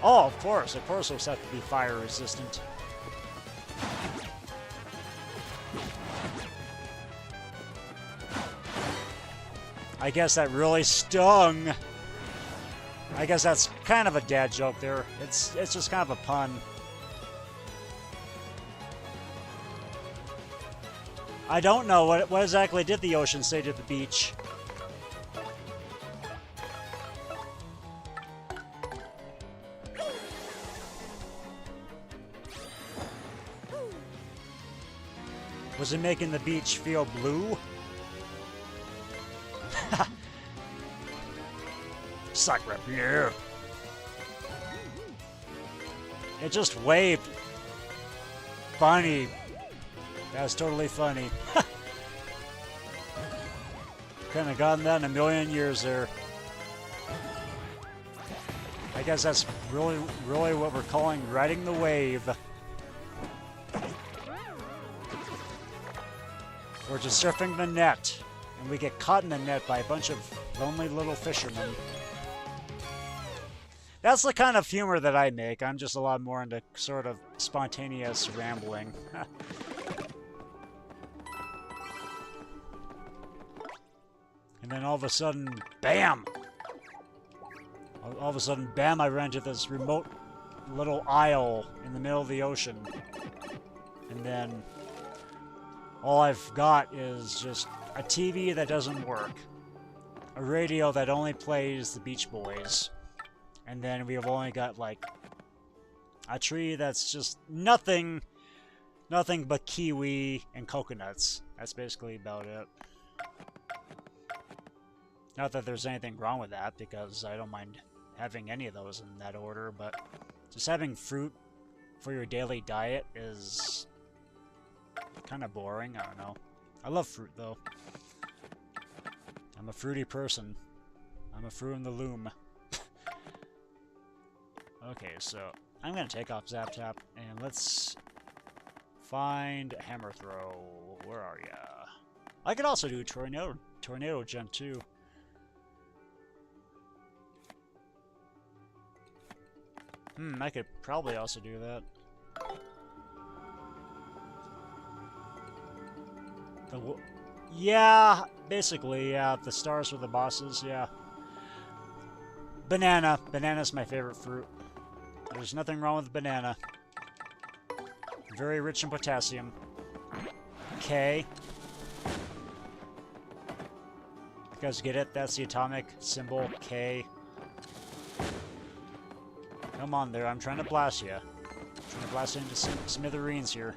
Oh, of course those have to be fire resistant. I guess that really stung. I guess that's kind of a dad joke there. It's just kind of a pun. I don't know what exactly did the ocean say to the beach. Was it making the beach feel blue? Sucker up here. It just waved. Funny. That's totally funny. Couldn't have gotten that in a million years there. I guess that's really what we're calling riding the wave. We're just surfing the net, and we get caught in the net by a bunch of lonely little fishermen. That's the kind of humor that I make. I'm just a lot more into sort of spontaneous rambling. And then all of a sudden, bam! All of a sudden, bam, I ran into this remote little isle in the middle of the ocean. And then all I've got is just a TV that doesn't work, a radio that only plays the Beach Boys, and then we've only got like a tree that's just nothing but kiwi and coconuts. That's basically about it. Not that there's anything wrong with that, because I don't mind having any of those in that order, but just having fruit for your daily diet is kind of boring. I don't know. I love fruit, though. I'm a fruity person. I'm a fruit in the loom. Okay, so I'm going to take off Zap Tap, and let's find Hammer Throw. Where are ya? I could also do Tornado Jump, too. I could probably also do that. Yeah, basically, yeah. The stars were the bosses, yeah. Banana. Banana's my favorite fruit. There's nothing wrong with banana. Very rich in potassium. K. You guys get it? That's the atomic symbol, K. Come on there, I'm trying to blast you. I'm trying to blast you into smithereens here.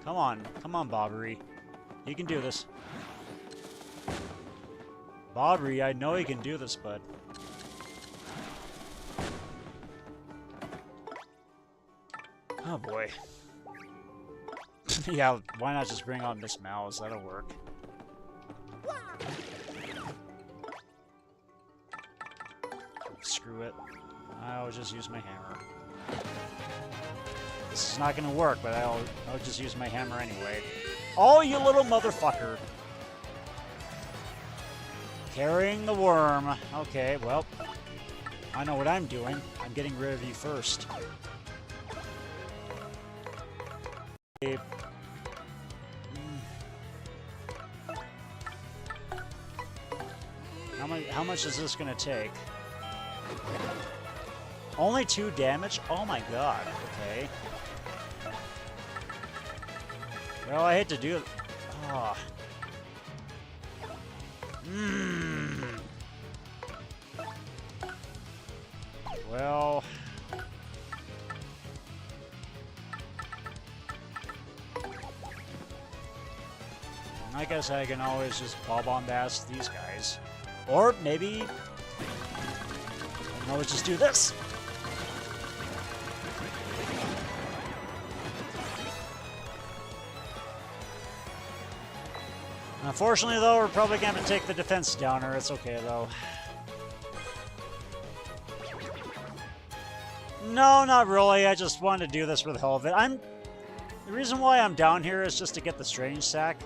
Come on, Bobbery. You can do this. Bobbery, I know you can do this, bud. Oh boy. Yeah, why not just bring on Miss Mouse? That'll work. Screw it. I'll just use my hammer. This is not gonna work, but I'll just use my hammer anyway. Oh, you little motherfucker! Carrying the worm. Okay, well, I know what I'm doing. I'm getting rid of you first. How much is this gonna take? Only 2 damage? Oh my god, okay. Well, I hate to do it. Oh. Well... I guess I can always just bombast these guys. Or maybe... I can always just do this! Unfortunately, though, we're probably going to take the defense downer. It's okay, though. No, not really. I just wanted to do this for the hell of it. The reason why I'm down here is just to get the strange sack.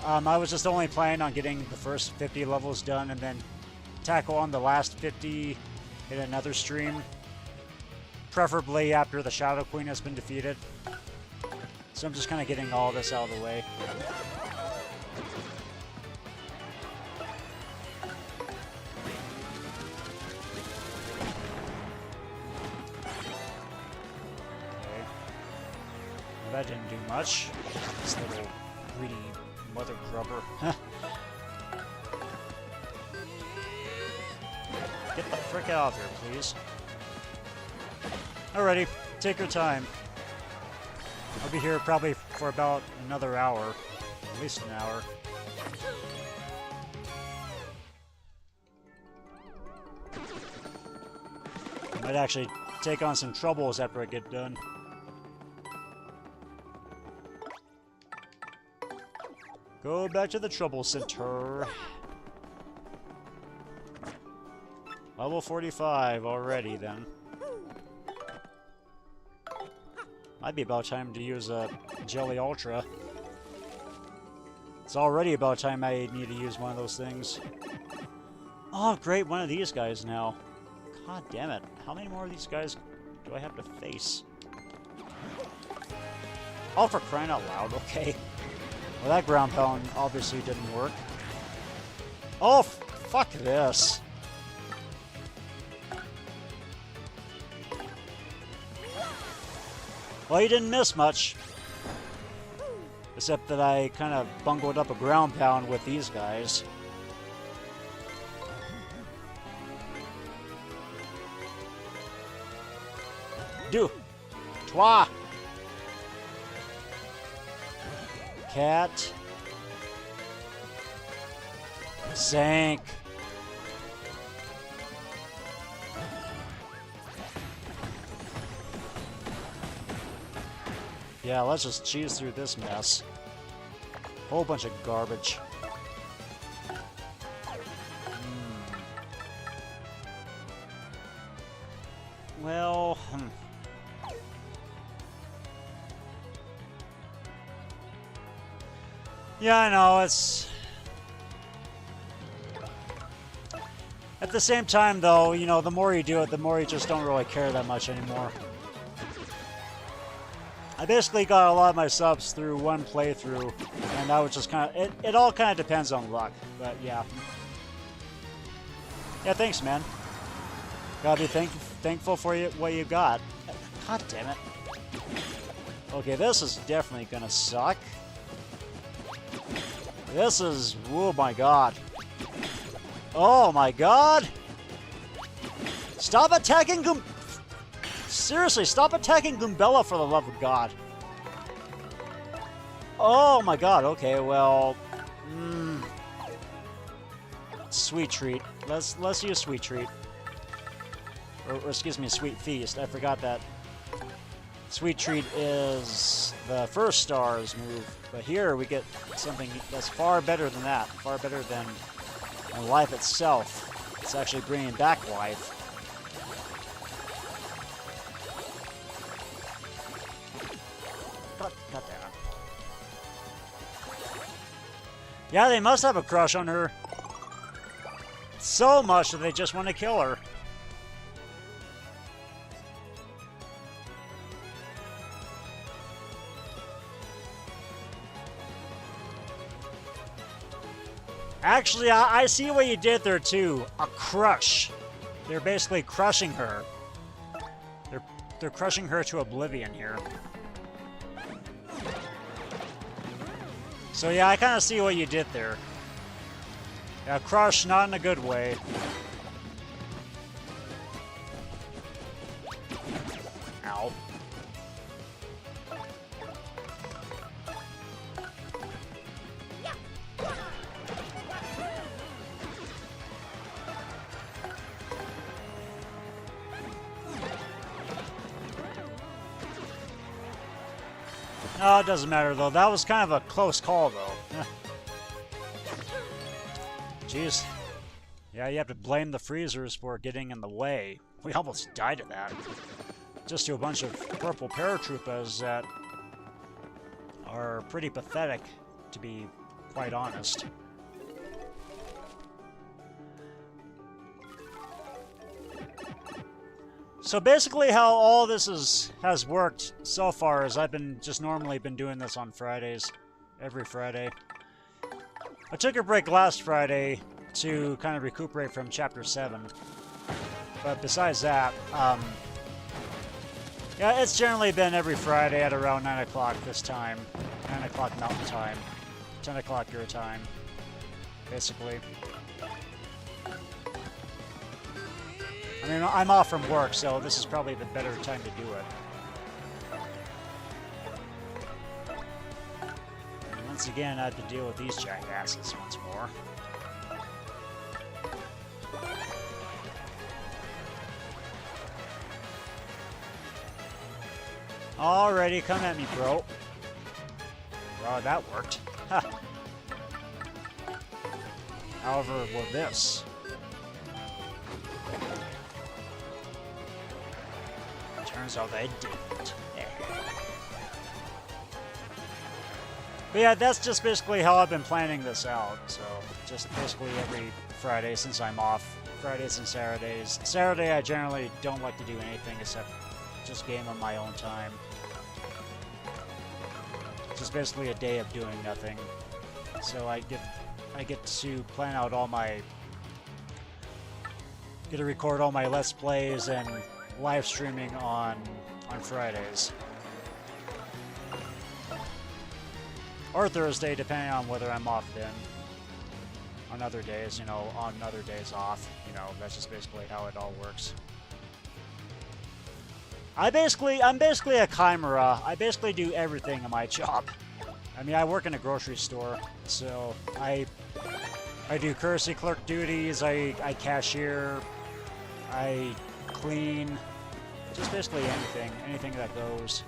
I was just only planning on getting the first 50 levels done and then tackle on the last 50 in another stream. Preferably after the Shadow Queen has been defeated. So I'm just kind of getting all this out of the way. That didn't do much. This little greedy mother grubber. Get the frick out of here, please. Alrighty, take your time. I'll be here probably for about another hour. At least an hour. Might actually take on some troubles after I get done. Go back to the trouble center. Level 45 already, then. Might be about time to use a Jelly Ultra. It's already about time I need to use one of those things. Oh, great, one of these guys now. God damn it. How many more of these guys do I have to face? Oh, for crying out loud, okay. Well, that ground pound obviously didn't work. Oh, fuck this. Well, you didn't miss much. Except that I kind of bungled up a ground pound with these guys. Do. Twa. Cat. Sank. Yeah, let's just cheese through this mess. Whole bunch of garbage. Well, yeah, I know, it's... At the same time, though, you know, the more you do it, the more you just don't really care that much anymore. I basically got a lot of my subs through one playthrough, and that was just kind of... It all kind of depends on luck, but yeah. Yeah, thanks, man. Gotta be thankful for what you got. God damn it. Okay, this is definitely gonna suck. This is... Oh my god. Oh my god! Stop attacking Seriously, stop attacking Goombella for the love of God. Oh my god, okay, well... Sweet treat. Let's use sweet treat. Or excuse me, sweet feast. I forgot that. Sweet treat is the first star's move, but here we get something that's far better than that. Far better than life itself. It's actually bringing back life. God damn it. Yeah, they must have a crush on her. So much that they just want to kill her. Actually, I see what you did there too. A crush. They're basically crushing her. They're crushing her to oblivion here. So yeah, I kind of see what you did there. Yeah, crush, not in a good way. Ow. No, it doesn't matter though. That was kind of a close call though. Jeez. Yeah, you have to blame the freezers for getting in the way. We almost died of that. Just to a bunch of purple paratroopers that are pretty pathetic, to be quite honest. So basically how all this has worked so far is I've been just normally been doing this on Fridays. Every Friday. I took a break last Friday to kind of recuperate from Chapter 7. But besides that, yeah, it's generally been every Friday at around 9 o'clock this time. 9 o'clock Mountain Time. 10 o'clock your time, basically. I mean, I'm off from work, so this is probably the better time to do it. And once again, I have to deal with these jackasses once more. Alrighty, come at me, bro. Wow, that worked. Ha. However, will this? Turns out they didn't. But yeah, that's just basically how I've been planning this out. So, just basically every Friday since I'm off. Fridays and Saturdays. Saturday I generally don't like to do anything except just game on my own time. Just basically a day of doing nothing. So I get to plan out all my... get to record all my Let's Plays and live streaming on Fridays. Or Thursday, depending on whether I'm off then. On other days, you know, on other days off. You know, that's just basically how it all works. I'm basically a chimera. I basically do everything in my job. I mean, I work in a grocery store, so I do courtesy clerk duties, I cashier, I clean, just basically anything that goes.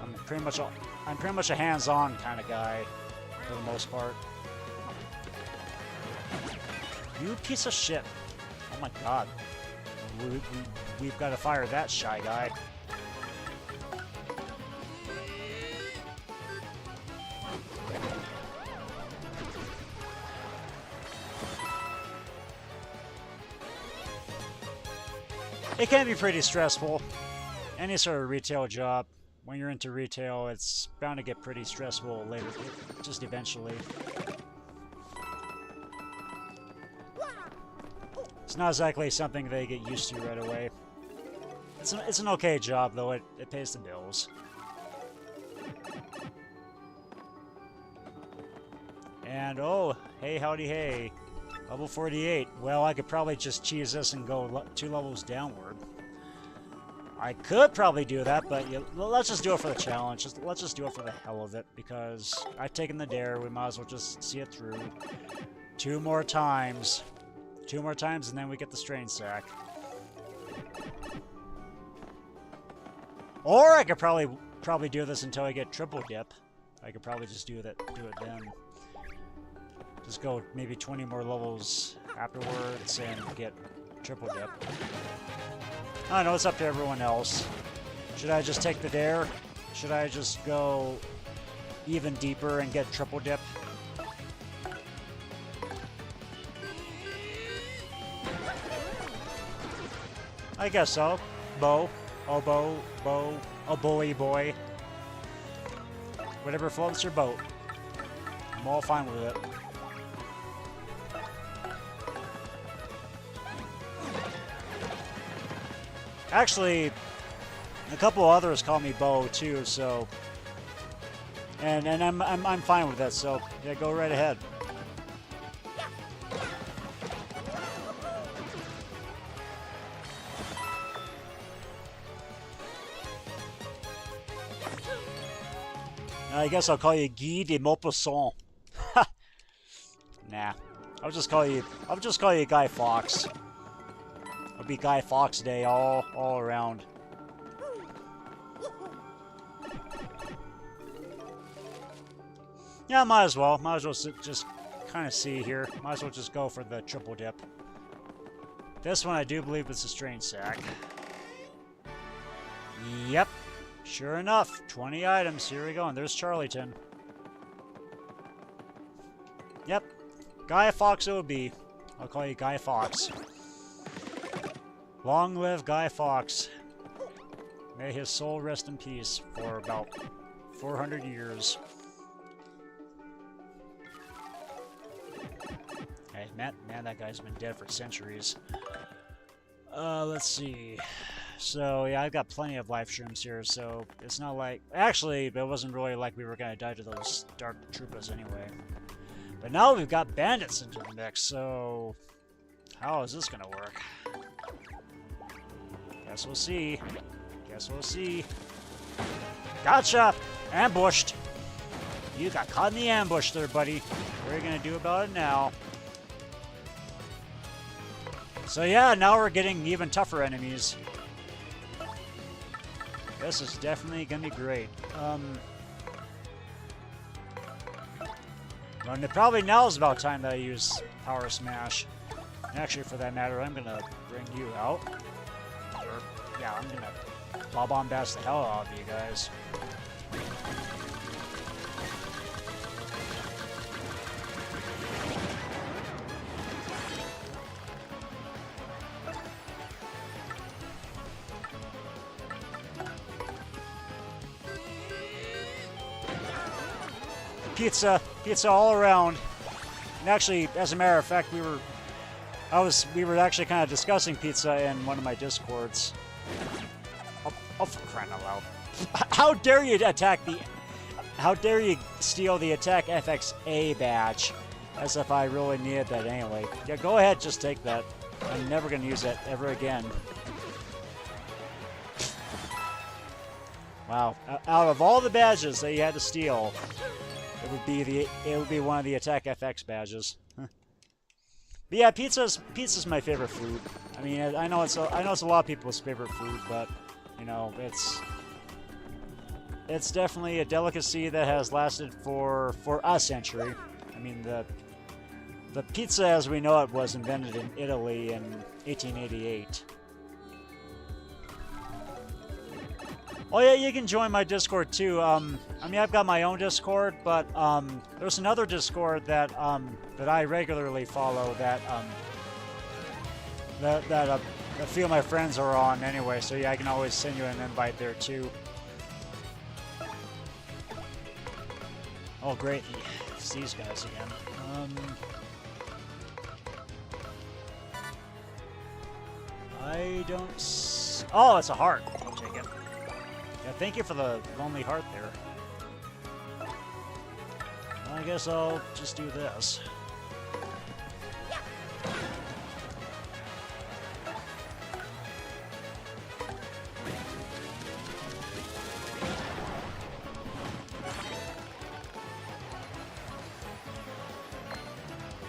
I'm pretty much a hands-on kind of guy for the most part. You piece of shit! Oh my god. We've got to fire that shy guy. it can be pretty stressful. Any sort of retail job, when you're into retail, it's bound to get pretty stressful later, just eventually. It's not exactly something they get used to right away. It's an okay job, though. It pays the bills. And, oh, hey, howdy, hey. Level 48. Well, I could probably just cheese this and go 2 levels downward. I could probably do that, but let's just do it for the challenge. Let's just do it for the hell of it, because I've taken the dare. We might as well just see it through. 2 more times. 2 more times, and then we get the strain sack. Or I could probably do this until I get triple dip. I could probably just do it then. Just go maybe 20 more levels afterwards and get triple dip. I don't know, it's up to everyone else. Should I just take the dare? Should I just go even deeper and get triple dip? I guess so. Bow. A bully boy. Whatever floats your boat. I'm all fine with it. Actually, a couple others call me Bo too, so and I'm fine with that. So yeah, go right ahead. I guess I'll call you Guy de Maupassant. Nah, I'll just call you Guy Fawkes. It'll be Guy Fawkes Day all around. Yeah, might as well. Might as well just kind of see here. Might as well just go for the triple dip. This one I do believe is a strain sack. Yep. Sure enough, 20 items. Here we go, and there's Charlieton. Yep, Guy Fawkes it will be. I'll call you Guy Fawkes. Long live Guy Fawkes. May his soul rest in peace for about 400 years. Hey, man, that guy's been dead for centuries. Let's see. So, yeah, I've got plenty of life streams here, so it's not like... Actually, it wasn't really like we were going to die to those Dark Troopas anyway. But now we've got bandits into the mix, so... How is this going to work? Guess we'll see. Guess we'll see. Gotcha! Ambushed! You got caught in the ambush there, buddy. What are you going to do about it now? So, yeah, now we're getting even tougher enemies. This is definitely going to be great. And probably now is about time that I use Power Smash. And actually, for that matter, I'm going to bring you out. Or, yeah, I'm going to Bob-omb bash the hell out of you guys. Pizza all around. And actually, as a matter of fact, we were actually kind of discussing pizza in one of my discords. Oh, for crying out loud! How dare you attack the? How dare you steal the Attack FXA badge? As if I really needed that anyway. Yeah, go ahead, just take that. I'm never gonna use that ever again. Wow! Out of all the badges that you had to steal. It would be one of the Attack FX badges. But yeah, pizza's my favorite food. I mean, I know it's a lot of people's favorite food, but you know, it's definitely a delicacy that has lasted for a century. I mean, the pizza as we know it was invented in Italy in 1888. Oh yeah, you can join my Discord too. I mean, I've got my own Discord, but there's another Discord that that I regularly follow that a few of my friends are on anyway, so yeah, I can always send you an invite there too. Oh great, it's these guys again. I don't oh, it's a heart. I'll take it. Yeah, thank you for the lonely heart there. I guess I'll just do this.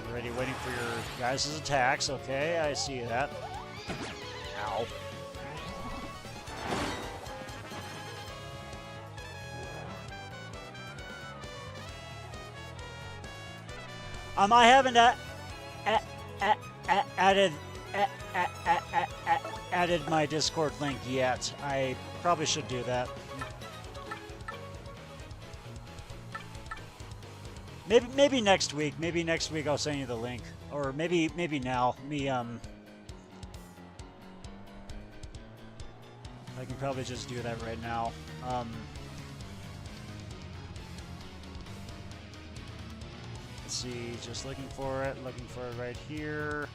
Already waiting for your guys' attacks. Okay, I see that. Ow. I haven't added my Discord link yet. I probably should do that. Maybe next week. Maybe next week I'll send you the link, or maybe now. I can probably just do that right now. Let's see, just looking for it right here.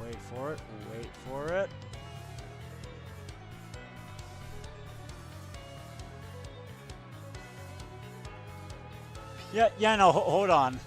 Wait for it, wait for it. Yeah, no, hold on.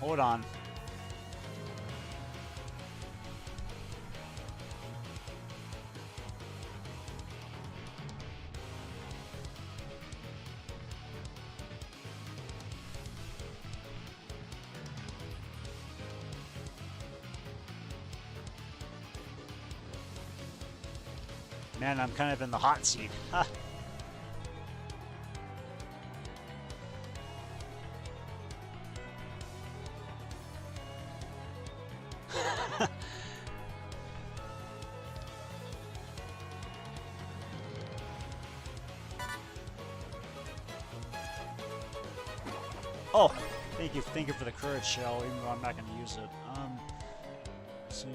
Man, I'm kind of in the hot seat. Ha. Oh, thank you for the courage shell, even though I'm not going to use it. Let's see.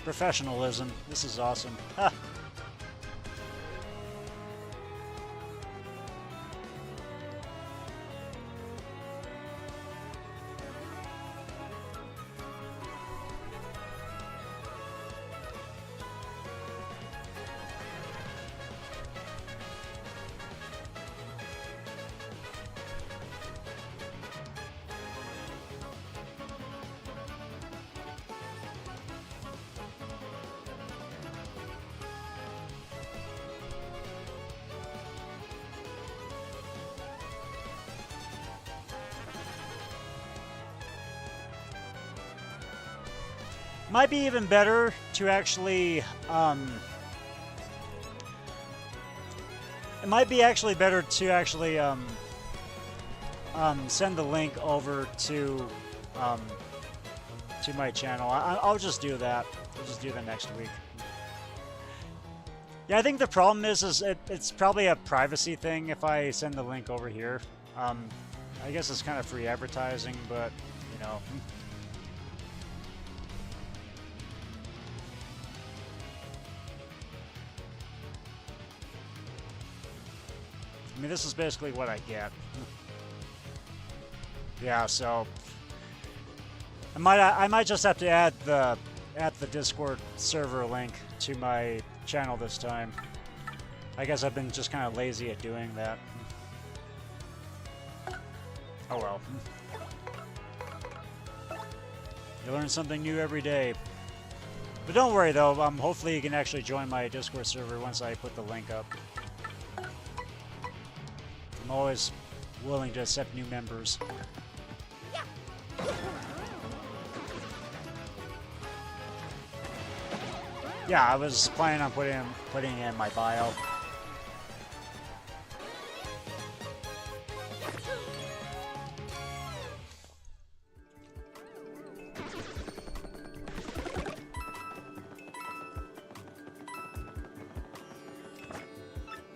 Professionalism. This is awesome. Ha. Might be even better to actually, it might be actually better to actually, send the link over to my channel. I'll just do that. I'll just do that next week. Yeah, I think the problem is it's probably a privacy thing if I send the link over here. I guess it's kind of free advertising, but, you know. I mean, this is basically what I get. Yeah, so I might just have to add the Discord server link to my channel this time. I guess I've been just kind of lazy at doing that. Oh well. You learn something new every day. But don't worry though, hopefully you can actually join my Discord server once I put the link up. I'm always willing to accept new members. Yeah, I was planning on putting it in my bio.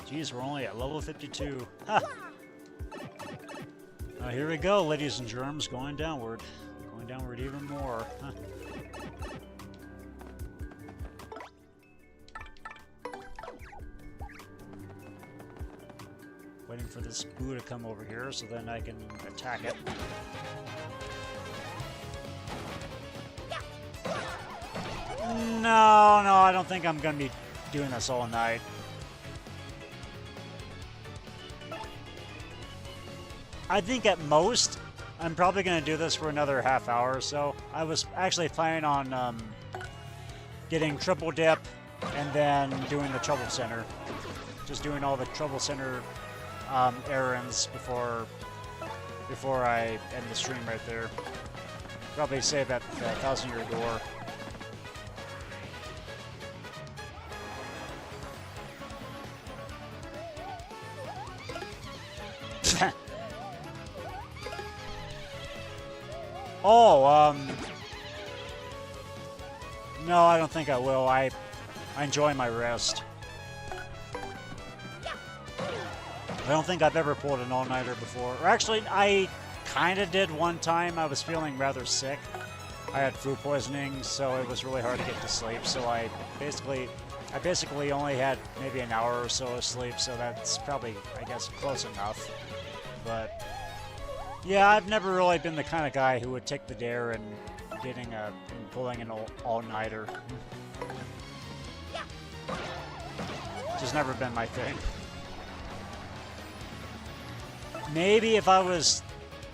Jeez, we're only at level 52. Ha! Here we go, ladies and germs, going downward. Going downward even more. Huh. Waiting for this boo to come over here so then I can attack it. No, no, I don't think I'm gonna be doing this all night. I think at most, I'm probably going to do this for another half hour or so. I was actually planning on getting triple dip and then doing the trouble center. Just doing all the trouble center errands before I end the stream right there. Probably save at the 1,000-year door. Oh, no, I don't think I will. I enjoy my rest. I don't think I've ever pulled an all-nighter before. Or actually, I kind of did one time. I was feeling rather sick. I had food poisoning, so it was really hard to get to sleep. So I basically only had maybe an hour or so of sleep, so that's probably, I guess, close enough. But yeah, I've never really been the kind of guy who would take the dare and pulling an all-nighter. Just never been my thing. Maybe if I was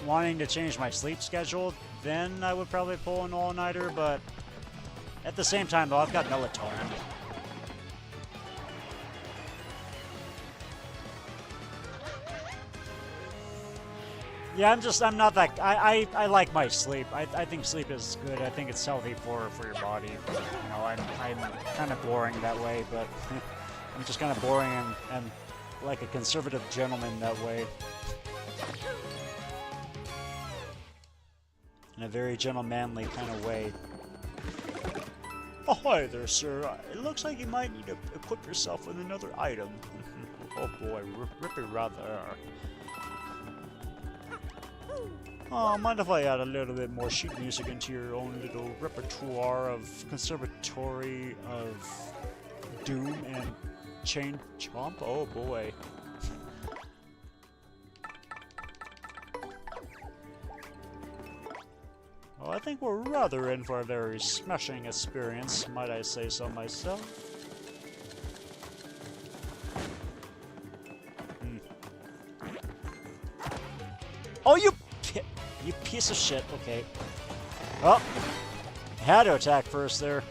wanting to change my sleep schedule, then I would probably pull an all-nighter, but at the same time, though, I've got melatonin. Yeah, I'm not that... I like my sleep. I think sleep is good. I think it's healthy for your body. You know, I'm kind of boring that way, but I'm just kind of boring and like a conservative gentleman that way. In a very gentlemanly kind of way. Oh, hi there, sir. It looks like you might need to equip yourself with another item. Oh boy, rippy rather. Oh, mind if I add a little bit more sheet music into your own little repertoire of conservatory of doom and chain chomp? Oh boy. Well, I think we're rather in for a very smashing experience, might I say so myself. Oh, you piece of shit. Okay. Oh, had to attack first there.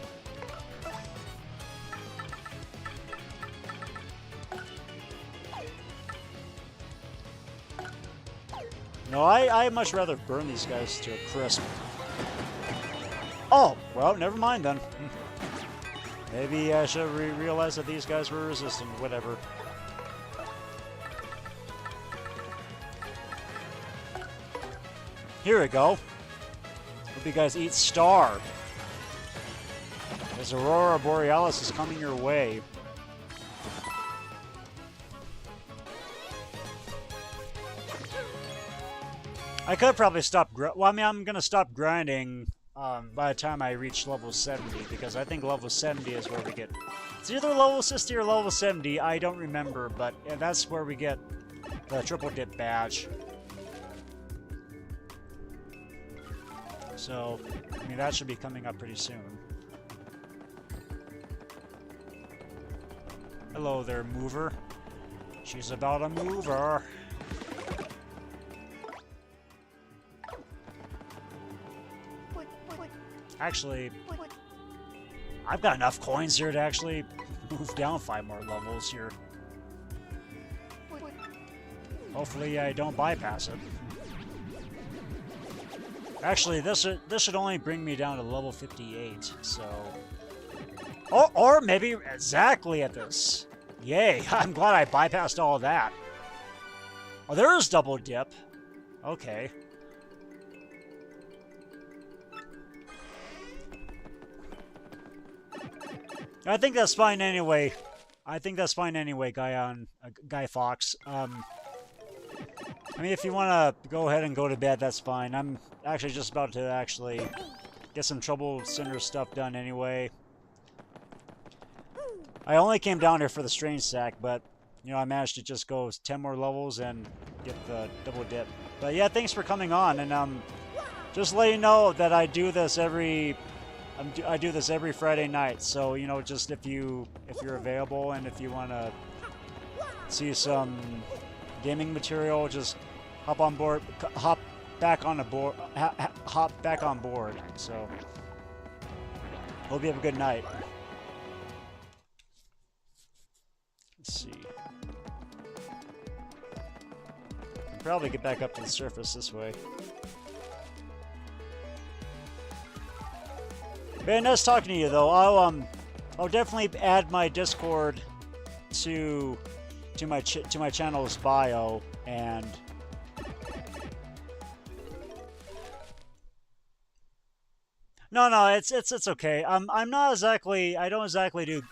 No, I much rather burn these guys to a crisp. Oh, well, never mind then. Maybe I should realize that these guys were resistant. Whatever. Here we go. Hope you guys eat star. As Aurora Borealis is coming your way. I could probably stop. Well, I mean, I'm gonna stop grinding by the time I reach level 70, because I think level 70 is where we get. It's either level 60 or level 70. I don't remember, but yeah, that's where we get the triple dip badge. So, I mean, that should be coming up pretty soon. Hello there, mover. She's about a mover. Actually, I've got enough coins here to actually move down 5 more levels here. Hopefully I don't bypass it. Actually, this should only bring me down to level 58, so Or maybe exactly at this. Yay, I'm glad I bypassed all of that. Oh, there is double dip. Okay. I think that's fine anyway. I think that's fine anyway, Guy Fox. I mean, if you want to go ahead and go to bed, that's fine. I'm actually just about to actually get some Trouble Center stuff done anyway. I only came down here for the Strange Sack, but, you know, I managed to just go 10 more levels and get the double dip. But yeah, thanks for coming on, and just let you know that I do this every Friday night. So, you know, just if you're available and if you want to see some gaming material, just hop back on board. So, hope you have a good night. Let's see. Can probably get back up to the surface this way. Very nice talking to you, though. I'll definitely add my Discord to my channel's bio, and no, it's okay. I'm not exactly. I don't exactly do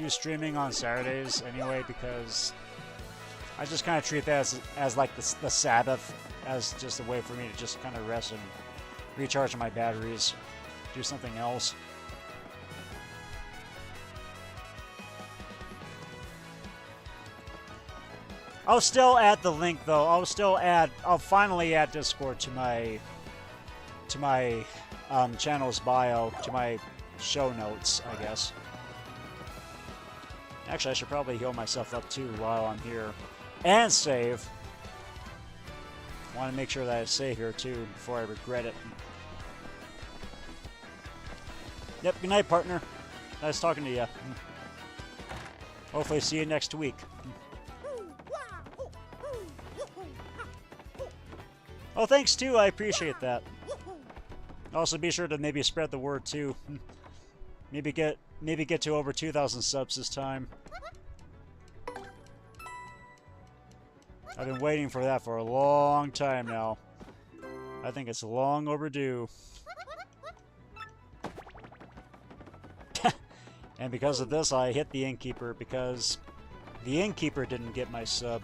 streaming on Saturdays anyway, because I just kind of treat that as like the Sabbath, as just a way for me to just kind of rest and recharge my batteries, do something else. I'll still add the link though. I'll finally add Discord to my channel's bio, to my show notes, I guess. Actually, I should probably heal myself up too while I'm here. And save. Want to make sure that I save here too before I regret it. Yep, good night, partner. Nice talking to you. Hopefully see you next week. Oh, thanks too, I appreciate that. Also, be sure to maybe spread the word too. Maybe get to over 2,000 subs this time. I've been waiting for that for a long time now. I think it's long overdue. And because of this, I hit the innkeeper because the innkeeper didn't get my sub.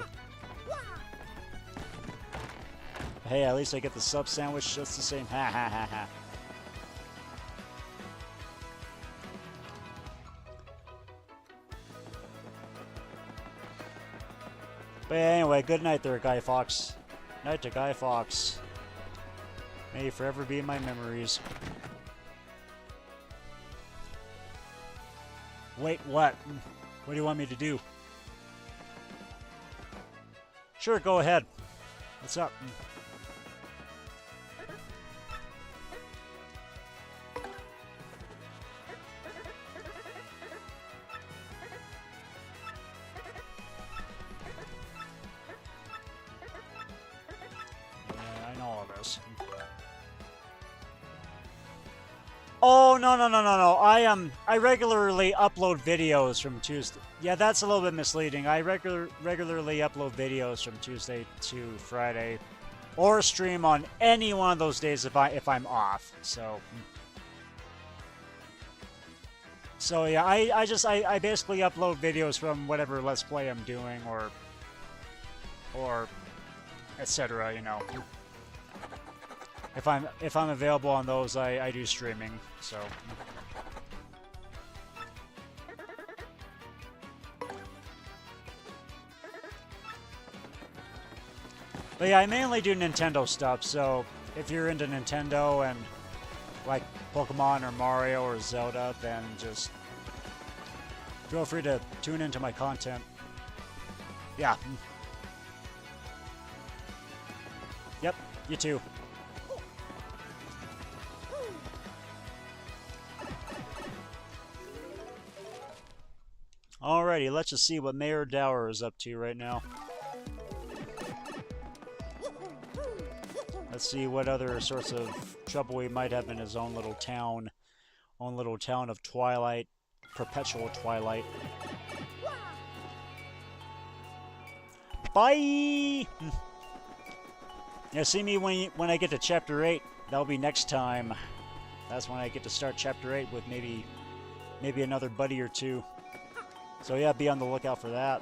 Hey, at least I get the sub sandwich just the same. Ha ha ha ha. But anyway, good night there, Guy Fox. Night to Guy Fox. May you forever be in my memories. Wait, what? What do you want me to do? Sure, go ahead. What's up? Oh, no. I regularly upload videos from Tuesday. Yeah, that's a little bit misleading. I regularly upload videos from Tuesday to Friday, or stream on any one of those days if I'm off. So yeah, I basically upload videos from whatever Let's Play I'm doing, or etc. You know. If I'm available on those, I do streaming, so. But yeah, I mainly do Nintendo stuff, so if you're into Nintendo and like Pokemon or Mario or Zelda, then just feel free to tune into my content. Yeah. Yep, you too. Alrighty, let's just see what Mayor Dower is up to right now. Let's see what other sorts of trouble he might have in his own little town of Twilight perpetual twilight. Bye! Yeah, see me when I get to Chapter 8. That'll be next time. That's when I get to start Chapter 8 with maybe another buddy or two. So yeah, be on the lookout for that.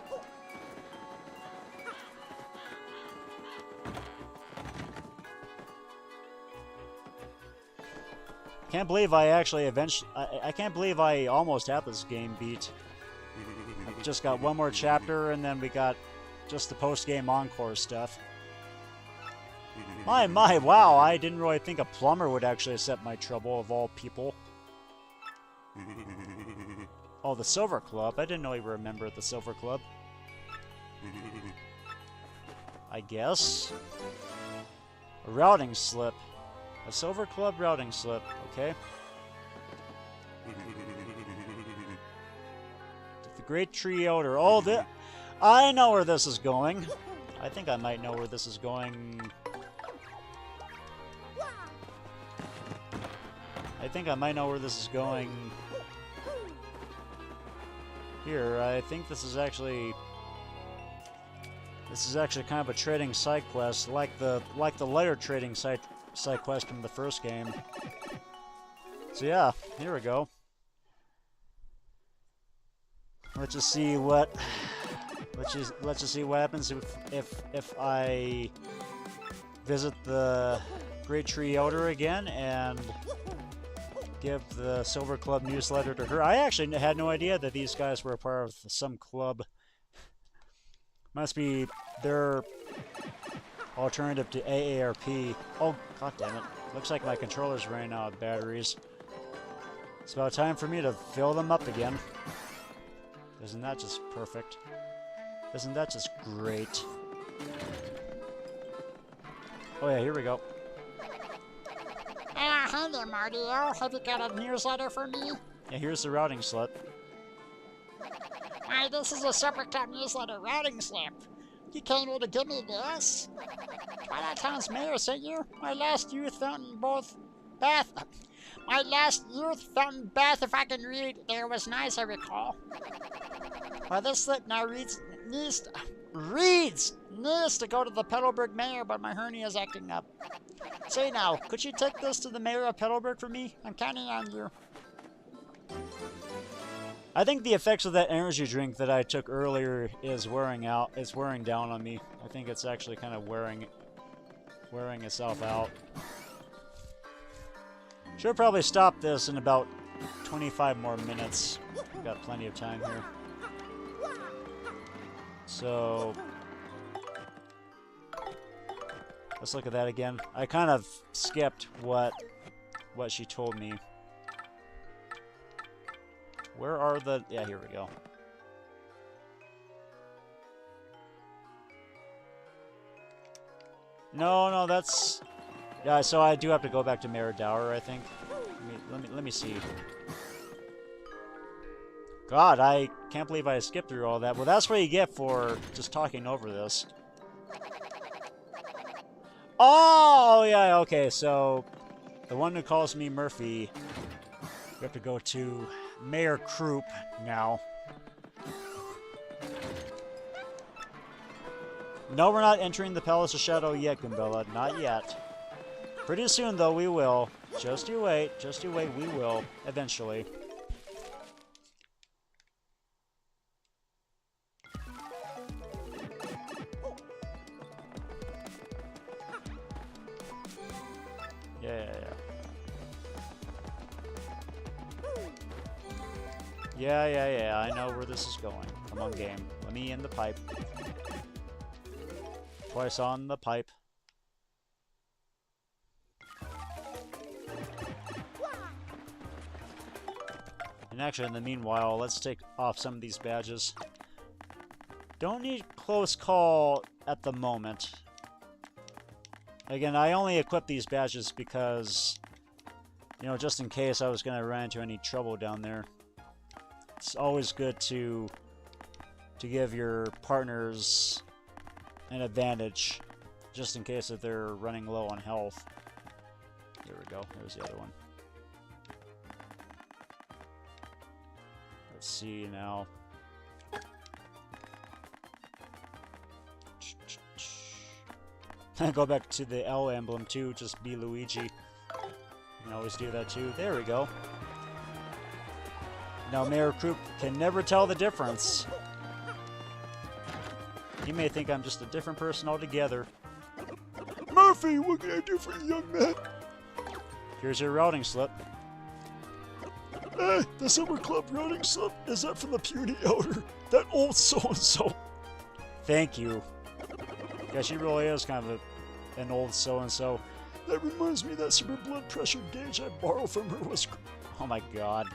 Can't believe I actually I can't believe I almost had this game beat. I've just got one more chapter, and then we got just the post-game encore stuff. My, wow, I didn't really think a plumber would actually accept my trouble, of all people. Oh, the Silver Club. I didn't know you were a member of the Silver Club. I guess. A routing slip. A Silver Club routing slip. Okay. The Great Tree Elder. Oh, I know where this is going. I think I might know where this is going. I think I might know where this is going. Here, I think this is actually kind of a trading side quest, like the lighter trading side quest from the first game. So yeah, here we go. Let's just see what happens if I visit the Great Tree Elder again and give the Silver Club newsletter to her. I actually had no idea that these guys were a part of some club. Must be their alternative to AARP. Oh, god damn it. Looks like my controller's running out of batteries. It's about time for me to fill them up again. Isn't that just perfect? Isn't that just great? Oh yeah, here we go. Hi there, Mario. Have you got a newsletter for me? Yeah, here's the routing slip. Hi, this is a Super Club newsletter routing slip. You came here to give me this? Twilight Town's mayor sent you? My last youth fountain bath, if I can read, there was nice, I recall. Well, this slip now needs to go to the Petalburg mayor, but my hernia is acting up. Say now, could you take this to the mayor of Petalburg for me? I'm counting on you. I think the effects of that energy drink that I took earlier is wearing out. It's wearing down on me. I think it's actually kind of wearing itself out. Should probably stop this in about 25 more minutes. We've got plenty of time here. So let's look at that again. I kind of skipped what she told me. Where are the... Yeah, here we go. No, that's... Yeah, so I do have to go back to Mayor Dower, I think. Let me see. God, I can't believe I skipped through all that. Well, that's what you get for just talking over this. Oh, yeah, okay, so the one who calls me Murphy, we have to go to Mayor Croup now. No, we're not entering the Palace of Shadow yet, Goombella. Not yet. Pretty soon, though, we will. Just you wait. Just you wait. We will. Eventually. Yeah, I know where this is going. Come on, game. Let me in the pipe. Twice on the pipe. And actually, in the meanwhile, let's take off some of these badges. Don't need close call at the moment. Again, I only equip these badges because, you know, just in case I was going to run into any trouble down there. It's always good to give your partners an advantage, just in case if they're running low on health. There we go. There's the other one. Let's see now. Go back to the L emblem too, just be Luigi. You can always do that too. There we go. Now Mayor Croup can never tell the difference. He may think I'm just a different person altogether. Murphy, what can I do for you, young man? Here's your routing slip. Hey, the Summer Club routing slip. Is that from the puny elder? That old so-and-so. Thank you. Yeah, she really is kind of an old so-and-so. That reminds me that super blood pressure gauge I borrowed from her was... Oh my god.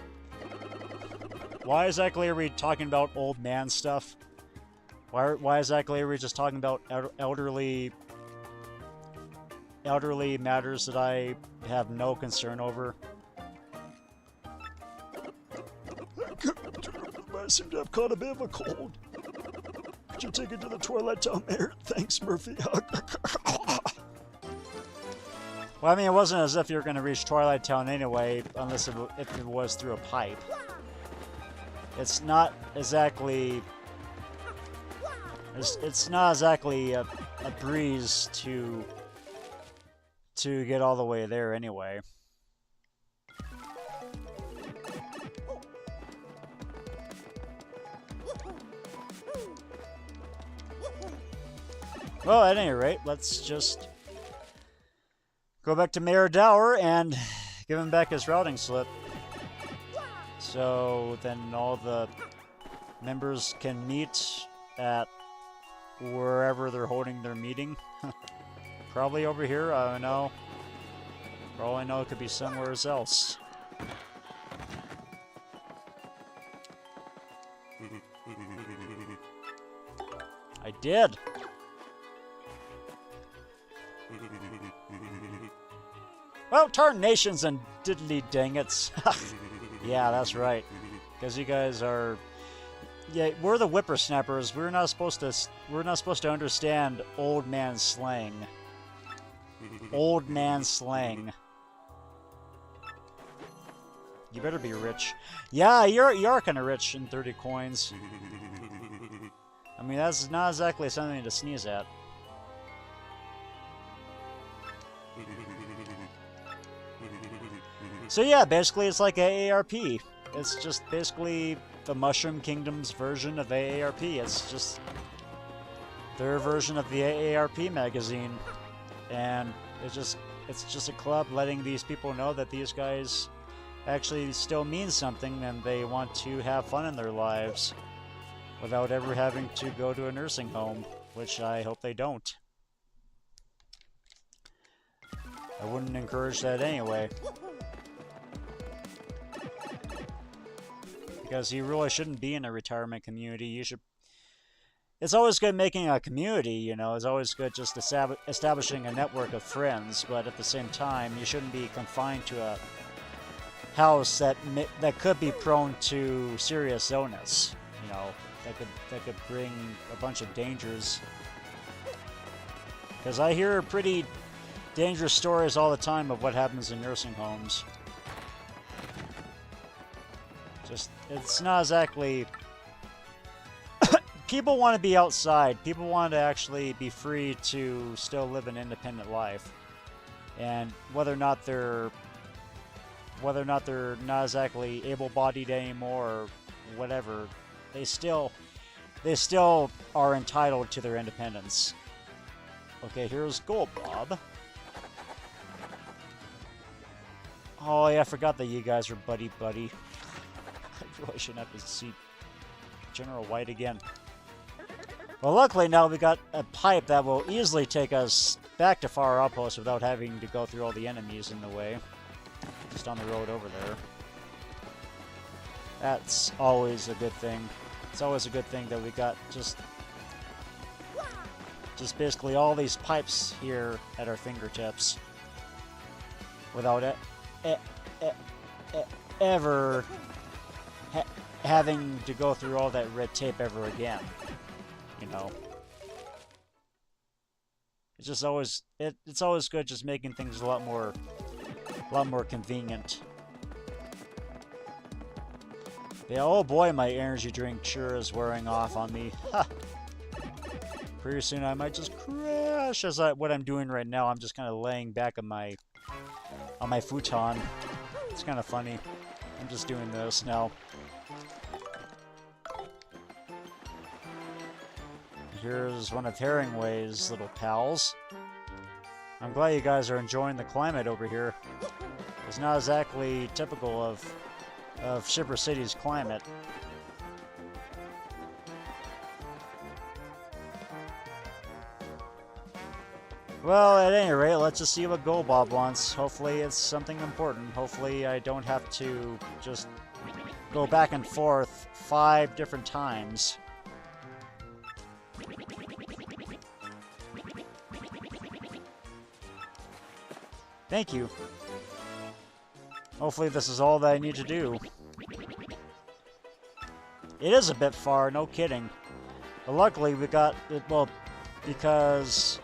Why exactly are we talking about old man stuff? Why exactly are we just talking about elderly matters that I have no concern over? I seem to have caught a bit of a cold. Could you take it to the Twilight Town Mayor? Thanks, Murphy. Well, I mean, it wasn't as if you were going to reach Twilight Town anyway, unless if it was through a pipe. It's not exactly... It's not exactly a breeze to get all the way there anyway. Well, at any rate, let's just go back to Mayor Dower and give him back his routing slip. So then all the members can meet at wherever they're holding their meeting. Probably over here, I don't know. For all I know, it could be somewhere else. I did! Well, tarnations and diddly dangits. Yeah, that's right. Because you guys are... Yeah, we're the whippersnappers. We're not supposed to understand old man slang. Old man slang. You better be rich. Yeah, you are kind of rich in 30 coins. I mean, that's not exactly something to sneeze at. So yeah, basically it's like AARP. It's just basically the Mushroom Kingdom's version of AARP. It's just their version of the AARP magazine. And it's just a club letting these people know that these guys actually still mean something and they want to have fun in their lives without ever having to go to a nursing home, which I hope they don't. I wouldn't encourage that anyway. Because you really shouldn't be in a retirement community. You should... It's always good making a community, you know. It's always good just establishing a network of friends, but at the same time, you shouldn't be confined to a house that could be prone to serious illness, you know, that could bring a bunch of dangers. Because I hear pretty dangerous stories all the time of what happens in nursing homes. Just, it's not exactly... People want to be outside. People want to actually be free to still live an independent life. And whether or not they're not exactly able-bodied anymore or whatever, they still are entitled to their independence. Okay, here's Gold Bob. Oh yeah, I forgot that you guys are buddy-buddy. I really shouldn't have to see General White again. Well, luckily now we got a pipe that will easily take us back to Far Outpost without having to go through all the enemies in the way. Just on the road over there. That's always a good thing. It's always a good thing that we got just basically all these pipes here at our fingertips without ever having to go through all that red tape ever again. You know, it's just always it's always good just making things a lot more convenient. Yeah, oh boy, my energy drink sure is wearing off on me. Ha! Pretty soon I might just crash as what I'm doing right now. I'm just kind of laying back on my futon. It's kind of funny. I'm just doing this now. Here's one of Herringway's little pals. I'm glad you guys are enjoying the climate over here. It's not exactly typical of Shipper City's climate. Well, at any rate, let's just see what Goldbob wants. Hopefully it's something important. Hopefully I don't have to just go back and forth 5 different times. Thank you. Hopefully this is all that I need to do. It is a bit far, no kidding. But luckily we got it, well, because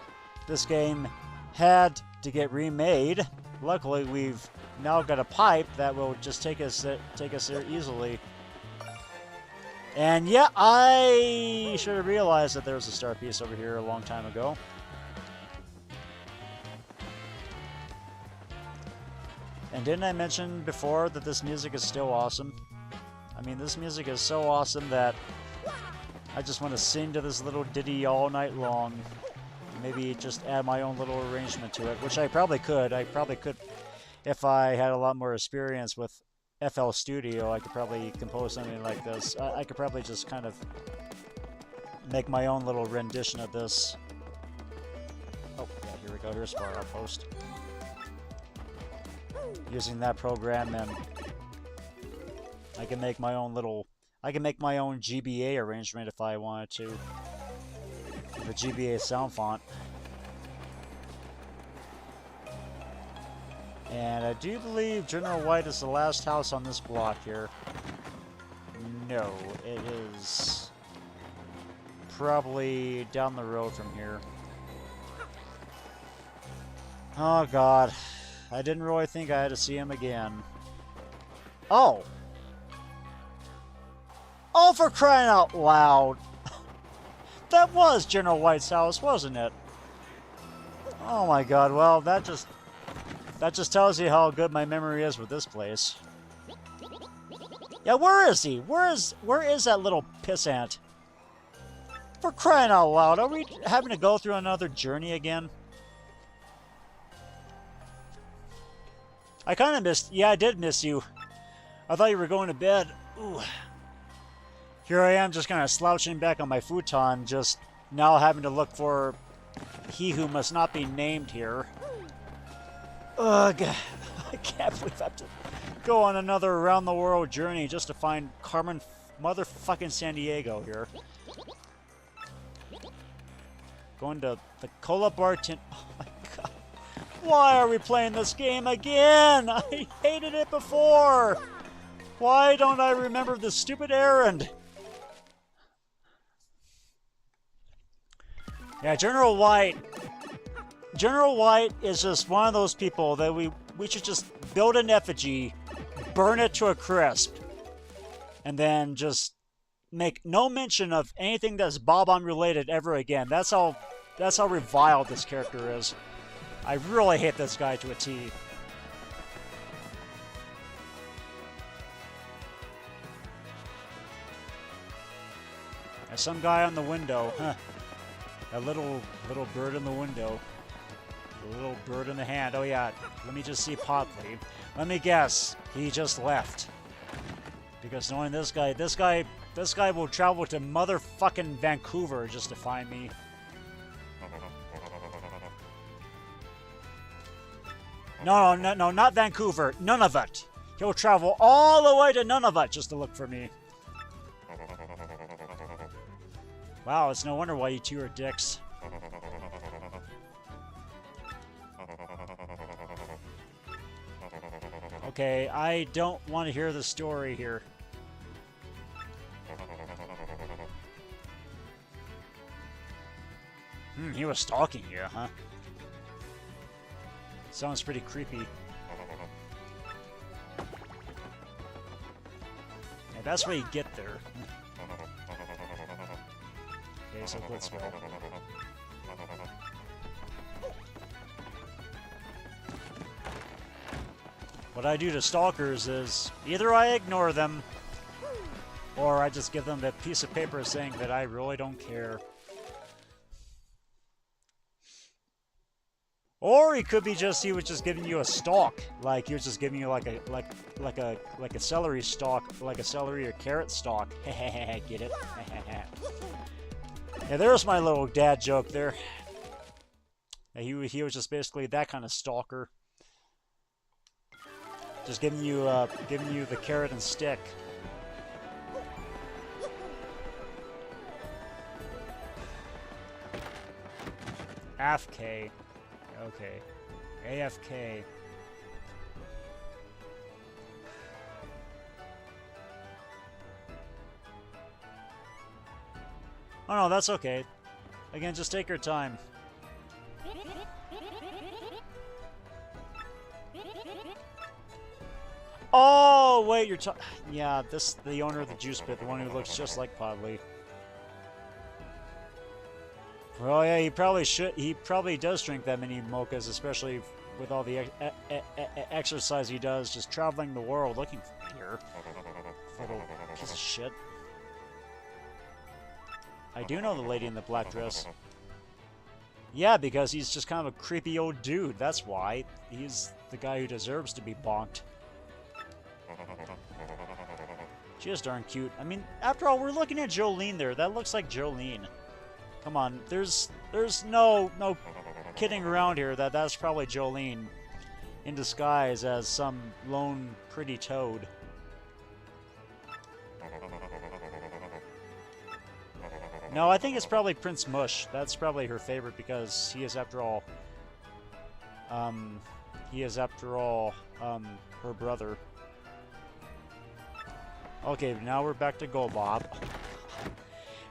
this game had to get remade. Luckily we've now got a pipe that will just take us there easily. And yeah, I should have realized that there was a star piece over here a long time ago. And didn't I mention before that this music is still awesome? I mean, this music is so awesome that I just want to sing to this little ditty all night long. Maybe just add my own little arrangement to it, which I probably could. I probably could, if I had a lot more experience with FL Studio, I could probably compose something like this. I could probably just kind of make my own little rendition of this. Oh, yeah, here we go. Here's Far Outpost. Using that program, and I can make my own little, I can make my own GBA arrangement if I wanted to. The GBA sound font. And I do believe General White is the last house on this block here. No, it is probably down the road from here. Oh god. I didn't really think I had to see him again. Oh! Oh, for crying out loud! That was General White's house, wasn't it? Oh my god, well, that just tells you how good my memory is with this place. Yeah, where is he? Where is that little pissant? For crying out loud, are we having to go through another journey again? I kind of missed... Yeah, I did miss you. I thought you were going to bed. Ooh. Here I am just kind of slouching back on my futon, just now having to look for he who must not be named here. Ugh. I can't believe I have to go on another around-the-world journey just to find Carmen motherfucking San Diego here. Going to the Cola Barton... Oh my god. Why are we playing this game again? I hated it before. Why don't I remember this stupid errand? Yeah, General White is just one of those people that we should just build an effigy, burn it to a crisp, and then just make no mention of anything that's Bob-omb related ever again. That's how reviled this character is. I really hate this guy to a T. There's some guy on the window, huh? A little bird in the window. A little bird in the hand. Oh yeah, let me just see Potley. Let me guess, he just left. Because knowing this guy will travel to motherfucking Vancouver just to find me. No, not Vancouver. Nunavut. He'll travel all the way to Nunavut just to look for me. Wow, it's no wonder why you two are dicks. Okay, I don't want to hear the story here. He was stalking you, huh? Sounds pretty creepy. Yeah, that's where you get there. Okay, so let's go. What I do to stalkers is either I ignore them, or I just give them a piece of paper saying that I really don't care. Or he could be just, he was just giving you a stalk, like he was just giving you like a celery stalk, like a celery or carrot stalk. Get it? Yeah, there's my little dad joke there. Yeah, he was just basically that kind of stalker, just giving you the carrot and stick. AFK. Okay. AFK. Oh no, that's okay. Again, just take your time. Oh, wait, you're talking... Yeah, this the owner of the juice pit, the one who looks just like Podley. Well, yeah, he probably should. He probably does drink that many mochas, especially with all the exercise he does, just traveling the world looking for beer. Little piece of shit. I do know the lady in the black dress. Yeah, because he's just kind of a creepy old dude. That's why. He's the guy who deserves to be bonked. She is darn cute. I mean, after all, we're looking at Jolene there. That looks like Jolene. Come on, there's no kidding around here. That's probably Jolene in disguise as some lone pretty toad. No, I think it's probably Prince Mush. That's probably her favorite because he is, after all, her brother. Okay, now we're back to Golbob.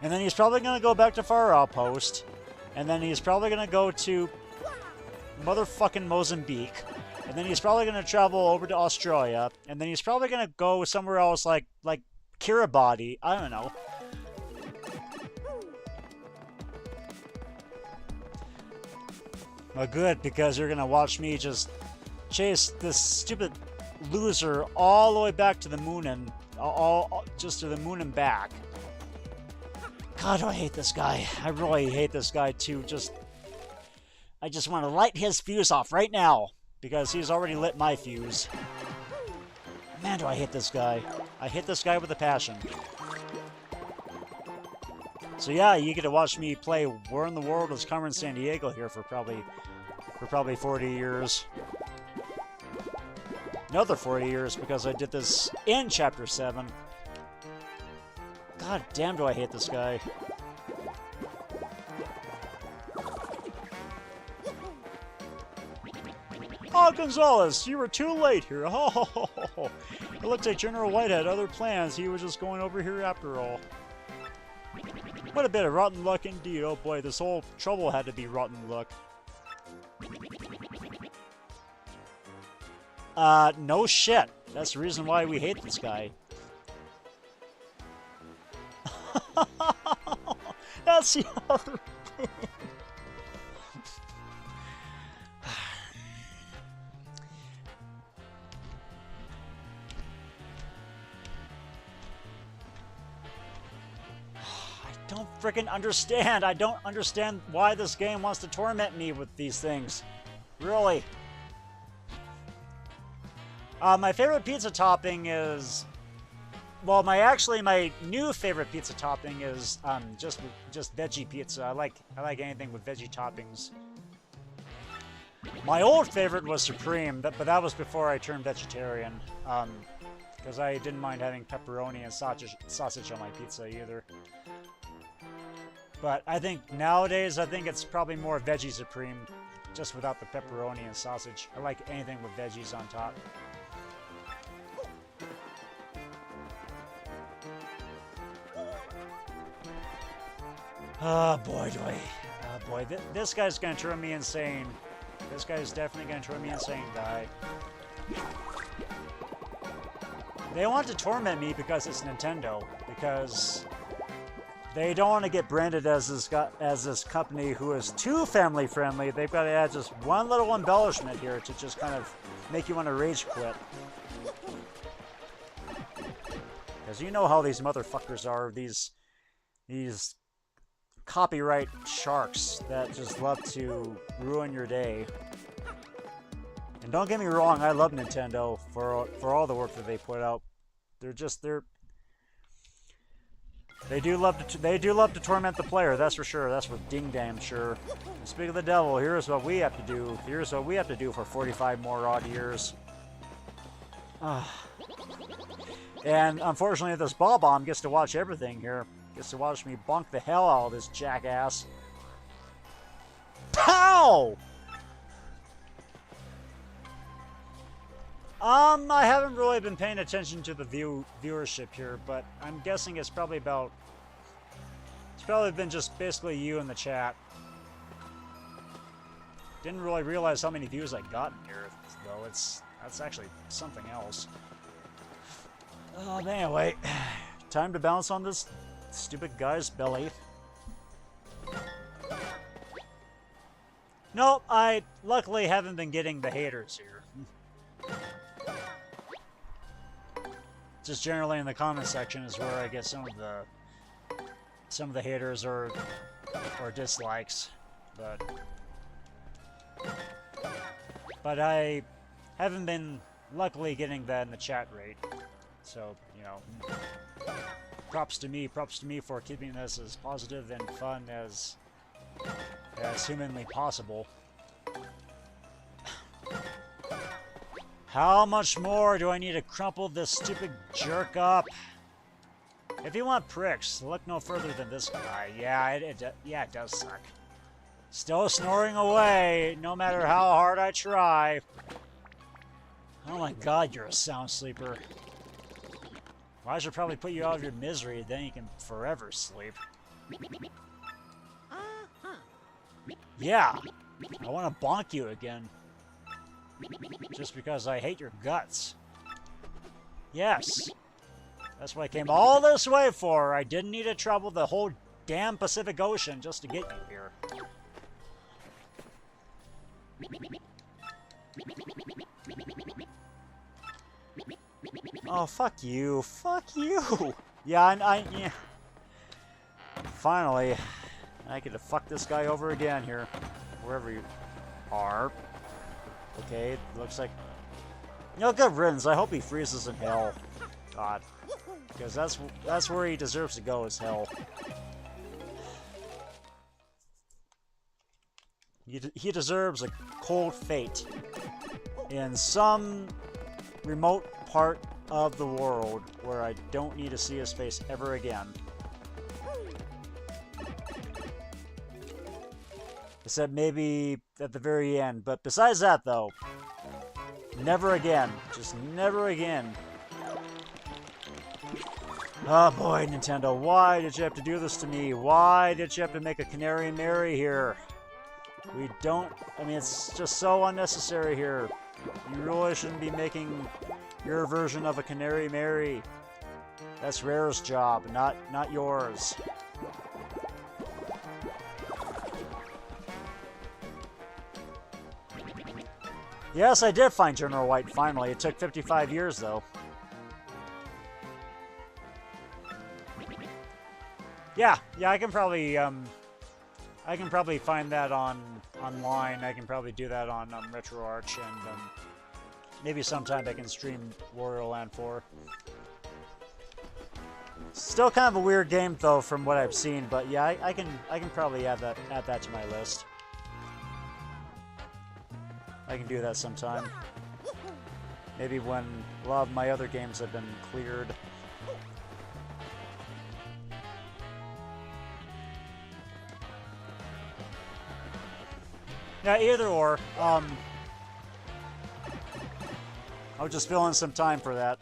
And then he's probably going to go back to Far Outpost. And then he's probably going to go to motherfucking Mozambique. And then he's probably going to travel over to Australia. And then he's probably going to go somewhere else like Kiribati. I don't know. Well, good, because you're going to watch me just chase this stupid loser all the way back to the moon and just to the moon and back. God, do I hate this guy. I really hate this guy, too. I just want to light his fuse off right now, because he's already lit my fuse. Man, do I hate this guy. I hate this guy with a passion. So yeah, you get to watch me play Where in the World is Carmen Sandiego here for probably 40 years. Another 40 years, because I did this in Chapter 7. God damn, do I hate this guy. Oh, Gonzalez, you were too late here. Oh, it looks like General White had other plans. He was just going over here after all. What a bit of rotten luck indeed. Oh boy, this whole trouble had to be rotten luck. No shit. That's the reason why we hate this guy. That's the other thing. I don't freaking understand. I don't understand why this game wants to torment me with these things. Really. My favorite pizza topping is... Well, my new favorite pizza topping is just veggie pizza. I like anything with veggie toppings. My old favorite was Supreme, but that was before I turned vegetarian. Because I didn't mind having pepperoni and sausage on my pizza either. But I think nowadays, it's probably more Veggie Supreme, just without the pepperoni and sausage. I like anything with veggies on top. Oh boy, oh boy, this guy's gonna turn me insane. This guy's definitely gonna turn me insane, guy. They want to torment me because it's Nintendo. Because they don't want to get branded as this company who is too family friendly. They've got to add just one little embellishment here to just kind of make you want to rage quit. Because you know how these motherfuckers are. These copyright sharks that just love to ruin your day. And don't get me wrong, I love Nintendo for all the work that they put out. They do love to torment the player, that's for sure. That's for ding damn sure. And speaking of the devil, here's what we have to do. Here's what we have to do for 45 more odd years. And unfortunately, this ball bomb gets to watch everything here. Gets to watch me bonk the hell out of this jackass. Pow! I haven't really been paying attention to the viewership here, but I'm guessing it's probably been just basically you in the chat. Didn't really realize how many views I got in here, though. That's actually something else. But anyway, time to bounce on this stupid guy's belly. Nope, I luckily haven't been getting the haters here. Just generally in the comment section is where I get some of the haters or dislikes, but I haven't been luckily getting that in the chat rate. So, you know, props to me for keeping this as positive and fun as humanly possible. How much more do I need to crumple this stupid jerk up? If you want pricks, look no further than this guy. Yeah, it does suck. Still snoring away, no matter how hard I try. Oh my god, you're a sound sleeper. Well, I should probably put you out of your misery, then you can forever sleep. Yeah, I want to bonk you again. Just because I hate your guts. Yes. That's what I came all this way for. I didn't need to travel the whole damn Pacific Ocean just to get you here. Oh, fuck you. Fuck you. Yeah, yeah. Finally, I get to fuck this guy over again here. Wherever you are. Okay, looks like... You know, good riddance. I hope he freezes in hell. God. Because that's where he deserves to go, is hell. He deserves a cold fate. In some remote part of the world where I don't need to see his face ever again. Except maybe at the very end. But besides that, though, never again. Just never again. Oh boy, Nintendo, why did you have to do this to me? Why did you have to make a Canary Mary here? We don't... I mean, it's just so unnecessary here. You really shouldn't be making your version of a Canary Mary. That's Rare's job, not yours. Yes, I did find General White finally. It took 55 years, though. Yeah, I can probably find that online. I can probably do that on RetroArch, and maybe sometime I can stream Wario Land 4. Still kind of a weird game, though, from what I've seen. But yeah, I can probably add that to my list. I can do that sometime. Maybe when a lot of my other games have been cleared. Yeah, either or. I was just filling some time for that.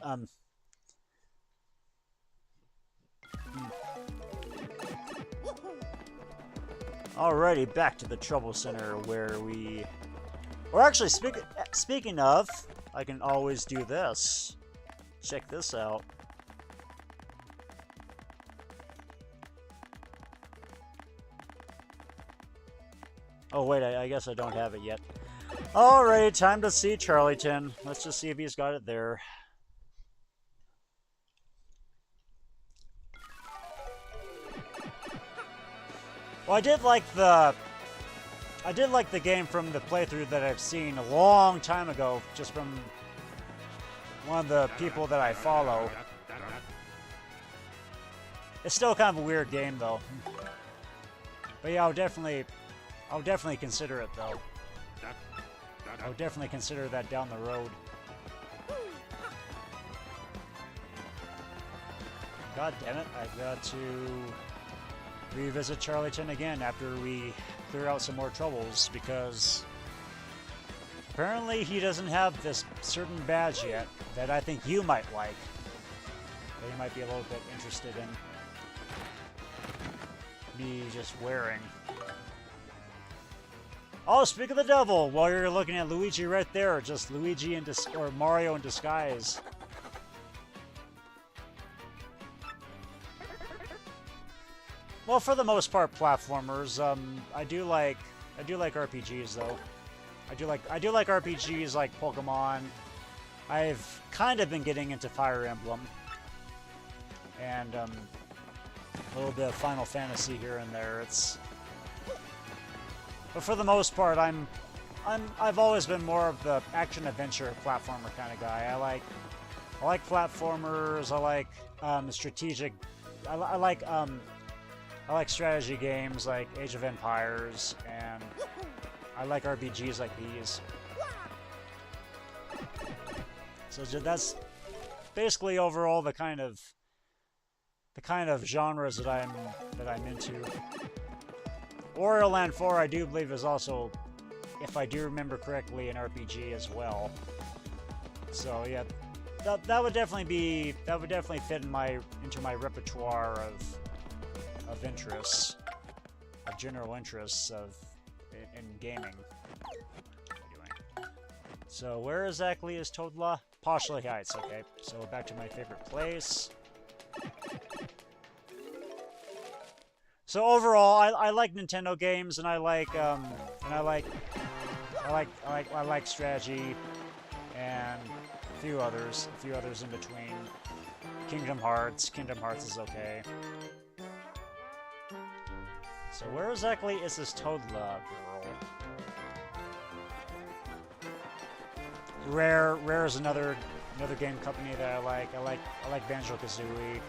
Alrighty, back to the Trouble Center where we... Or actually, speaking of, I can always do this. check this out. Oh wait, I guess I don't have it yet. Alright, time to see Charlieton. Let's just see if he's got it there. Well, I did like the game from the playthrough that I've seen a long time ago, just from one of the people that I follow. It's still kind of a weird game, though. But yeah, I'll definitely consider it, though. I would definitely consider that down the road. God damn it, I've got to revisit Charlieton again after we clear out some more troubles, because apparently he doesn't have this certain badge yet that I think you might like, that you might be a little bit interested in me just wearing. Oh, speak of the devil, while you're looking at Luigi right there, just Luigi in or Mario in disguise. Well, for the most part, platformers. I do like RPGs though. I do like RPGs like Pokemon. I've kind of been getting into Fire Emblem, and a little bit of Final Fantasy here and there. But for the most part, I've always been more of the action adventure platformer kind of guy. I like platformers. I like strategic. I like strategy games like Age of Empires, and I like RPGs like these. So that's basically overall the kind of genres that I'm into. Wario Land 4, I do believe, is also, if I do remember correctly, an RPG as well. So yeah, that would definitely fit into my repertoire of interests, of general interests in gaming. Anyway, so where exactly is Toadla? Poshley Heights. Okay, so back to my favorite place. So overall, I like Nintendo games, and I like strategy, and a few others in between. Kingdom Hearts is okay. So where exactly is this Toadla girl? Rare is another game company that I like. I like Banjo-Kazooie.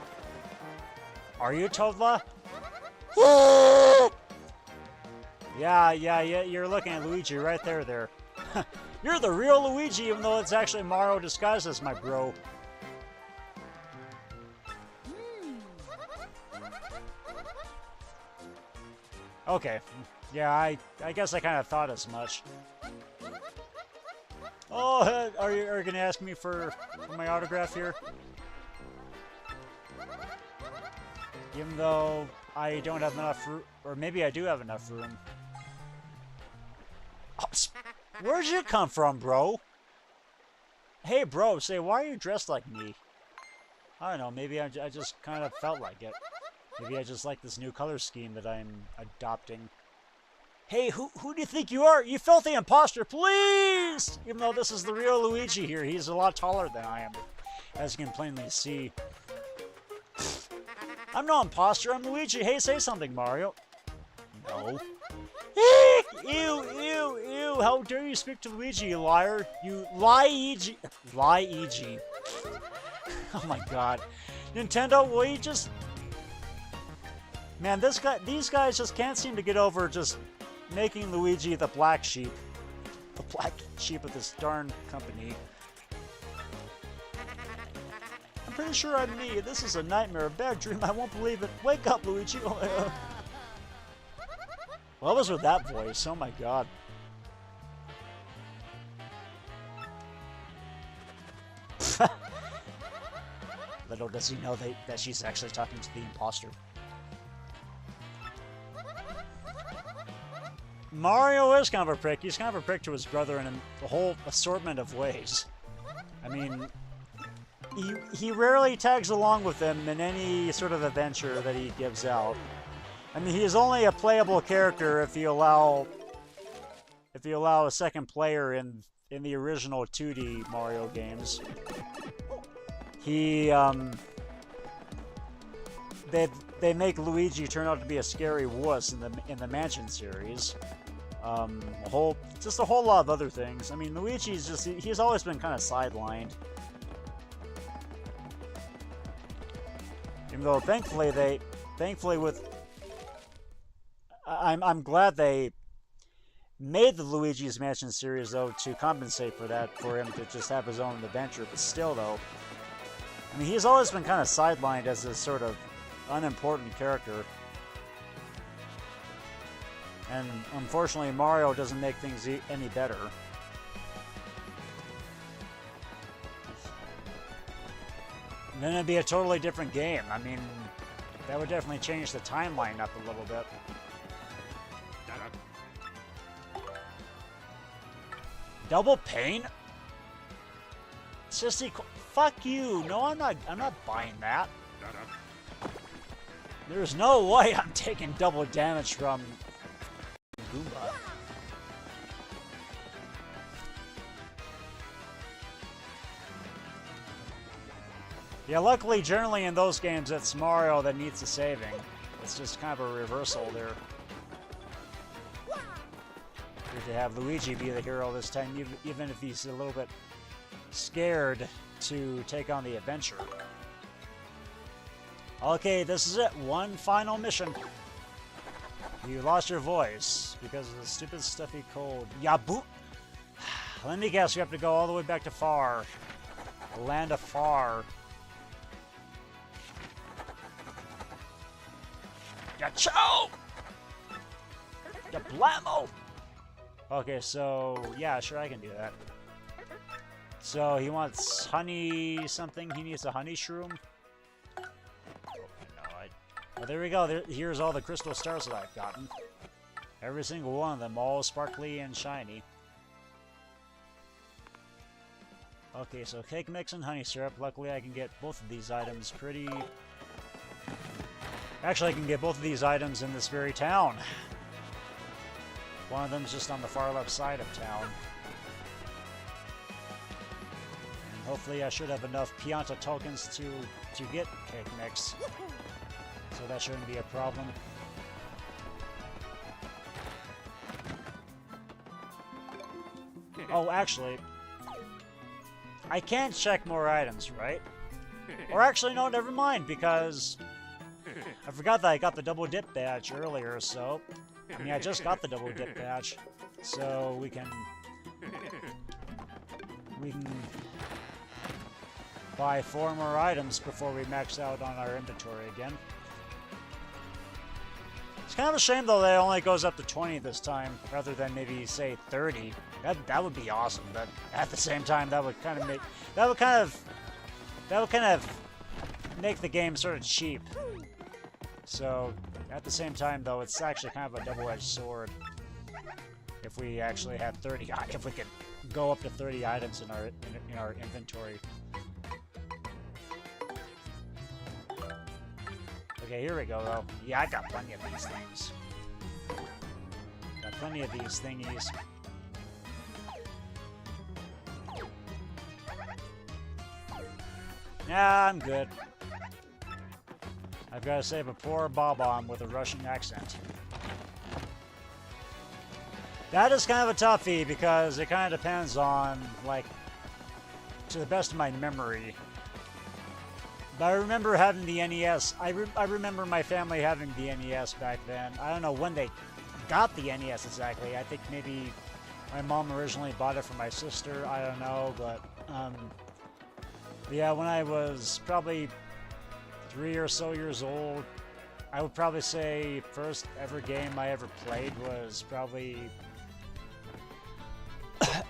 Are you Toadla? Yeah, you're looking at Luigi right there. You're the real Luigi, even though it's actually Mario disguised as my bro. Okay, yeah, I guess I kind of thought as much. Oh, are you gonna ask me for my autograph here? Even though I don't have enough room, or maybe I do have enough room. Oh, where'd you come from, bro? Hey, bro, say, why are you dressed like me? I don't know, maybe I just kind of felt like it. Maybe I just like this new color scheme that I'm adopting. Hey, who do you think you are? You filthy imposter, please! Even though this is the real Luigi here, he's a lot taller than I am, as you can plainly see. I'm no imposter, I'm Luigi. Hey, say something, Mario. No. Ew, how dare you speak to Luigi, you liar. You lie-EG. Lie-EG. Oh my god. Nintendo, will you just... Man, these guys just can't seem to get over just making Luigi the black sheep. The black sheep of this darn company. I'm pretty sure I'm me. This is a nightmare, a bad dream. I won't believe it. Wake up, Luigi. What was with that voice? Oh my god. Little does he know that she's actually talking to the imposter. Mario is kind of a prick. He's kind of a prick to his brother in a whole assortment of ways. I mean, he rarely tags along with them in any sort of adventure that he gives out. I mean, he is only a playable character if you allow a second player in the original 2D Mario games. He they make Luigi turn out to be a scary wuss in the Mansion series. Just a whole lot of other things. I mean, Luigi's he's always been kind of sidelined. Even though I'm glad they made the Luigi's Mansion series though to compensate for that, for him to just have his own adventure. But still, though, I mean, he's always been kind of sidelined as this sort of unimportant character. And unfortunately, Mario doesn't make things any better. And then it'd be a totally different game. I mean, that would definitely change the timeline up a little bit. Double pain? It's just equal. Fuck you! No, I'm not buying that. There's no way I'm taking double damage from Goomba. Yeah, luckily, generally in those games, it's Mario that needs the saving. It's just kind of a reversal there. To have Luigi be the hero this time, even if he's a little bit scared to take on the adventure. Okay, this is it. One final mission. You lost your voice because of the stupid stuffy cold. Yaboot! Let me guess, you have to go all the way back to Far. The land of Far. Yacho! Yablamo! Okay, so, yeah, sure, I can do that. So, he wants honey something. He needs a honey shroom. Oh, no, well, there we go. Here's all the crystal stars that I've gotten. Every single one of them, all sparkly and shiny. Okay, so cake mix and honey syrup. Luckily, I can get both of these items pretty... Actually, I can get both of these items in this very town. One of them is just on the far left side of town. And hopefully I should have enough Pianta tokens to get cake mix. So that shouldn't be a problem. Oh, actually, I can't check more items, right? Or actually, no, never mind, because I forgot that I got the double dip badge earlier, so... I mean, I just got the double dip badge, so we can buy 4 more items before we max out on our inventory again. It's kind of a shame though that it only goes up to 20 this time, rather than maybe say 30. That would be awesome, but at the same time, that would kind of make the game sort of cheap. So. At the same time, though, it's actually kind of a double-edged sword. If we actually had 30, if we could go up to 30 items in our inventory. Okay, here we go, though. Yeah, I got plenty of these things. Got plenty of these thingies. Yeah, I'm good. I've got to save a poor Bob-omb with a Russian accent. That is kind of a toughie because it kind of depends on, like, to the best of my memory. But I remember having the NES. I remember my family having the NES back then. I don't know when they got the NES exactly. I think maybe my mom originally bought it for my sister. I don't know, but yeah, when I was probably 3 or so years old, I would probably say first ever game I ever played was probably...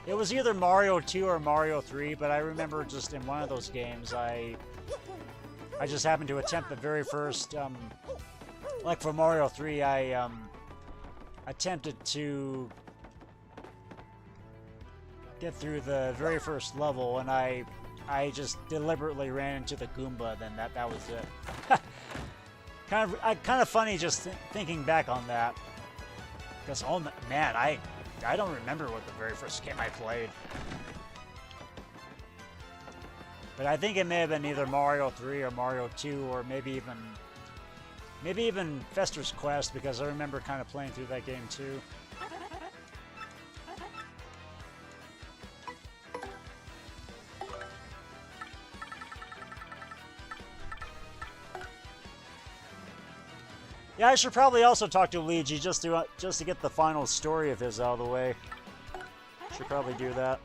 It was either Mario 2 or Mario 3, but I remember just in one of those games, I just happened to attempt the very first, like for Mario 3, I attempted to get through the very first level, and I I just deliberately ran into the Goomba, then that was it. kind of funny just thinking back on that. Because, oh man, I don't remember what the very first game I played. But I think it may have been either Mario 3 or Mario 2, or maybe even Fester's Quest, because I remember kind of playing through that game too. Yeah, I should probably also talk to Luigi just to get the final story of his out of the way. Should probably do that.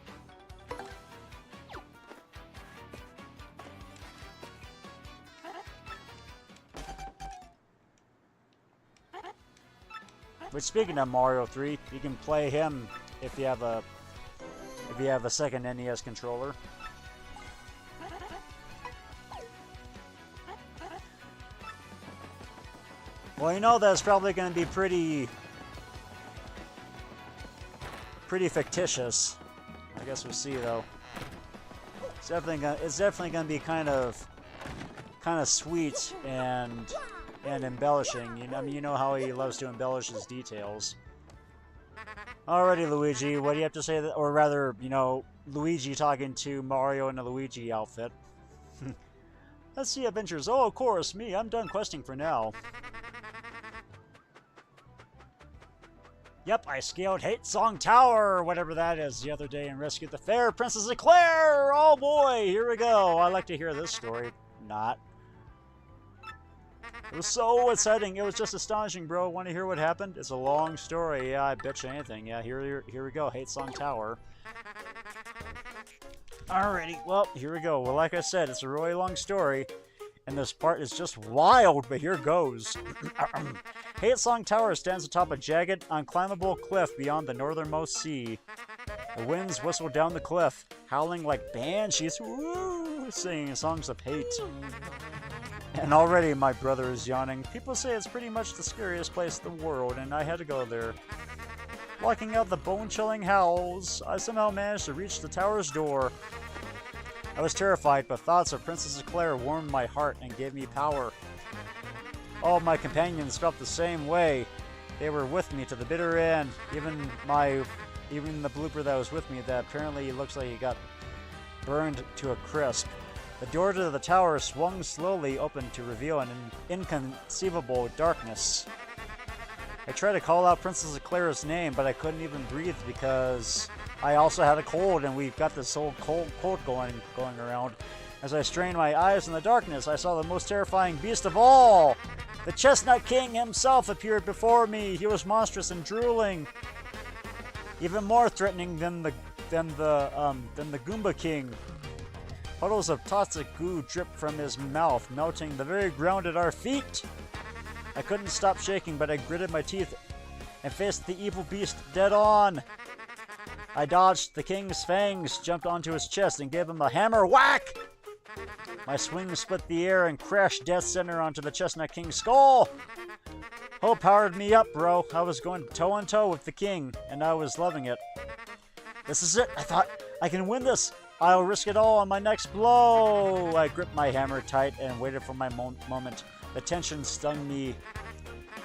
But speaking of Mario 3, you can play him if you have a second NES controller. Well, you know that's probably going to be pretty fictitious. I guess we'll see though. It's definitely going to be kind of sweet and embellishing. You know, I mean, you know how he loves to embellish his details. Alrighty, Luigi, what do you have to say? Or rather, you know, Luigi talking to Mario in a Luigi outfit. Let's see adventures. Oh, of course, me. I'm done questing for now. Yep, I scaled Hate Song Tower, or whatever that is, the other day and rescued the fair Princess Eclair! Oh boy, here we go. I like to hear this story. Not. It was so exciting. It was just astonishing, bro. Want to hear what happened? It's a long story. Yeah, I bet you anything. Yeah, here we go. Hate Song Tower. Alrighty, well, here we go. Well, like I said, it's a really long story, and this part is just wild, but here goes. Hate Song Tower stands atop a jagged, unclimbable cliff beyond the northernmost sea. The winds whistle down the cliff, howling like banshees, woo, singing songs of hate. And already my brother is yawning. People say it's pretty much the scariest place in the world, and I had to go there. Blocking out the bone-chilling howls, I somehow managed to reach the tower's door. I was terrified, but thoughts of Princess Eclair warmed my heart and gave me power. All my companions felt the same way. They were with me to the bitter end. Even the blooper that was with me that apparently looks like he got burned to a crisp. The door to the tower swung slowly open to reveal an inconceivable darkness. I tried to call out Princess Eclair's name, but I couldn't even breathe because I also had a cold, and we've got this whole cold going around. As I strained my eyes in the darkness, I saw the most terrifying beast of all. The Chestnut King himself appeared before me. He was monstrous and drooling, even more threatening than the Goomba King. Puddles of toxic goo dripped from his mouth, melting the very ground at our feet. I couldn't stop shaking, but I gritted my teeth and faced the evil beast dead on. I dodged the king's fangs, jumped onto his chest, and gave him a hammer whack! My swing split the air and crashed dead center onto the Chestnut King's skull. Hope powered me up, bro. I was going toe-on-toe with the king, and I was loving it. This is it. I thought, I can win this. I'll risk it all on my next blow. I gripped my hammer tight and waited for my moment. The tension stung me.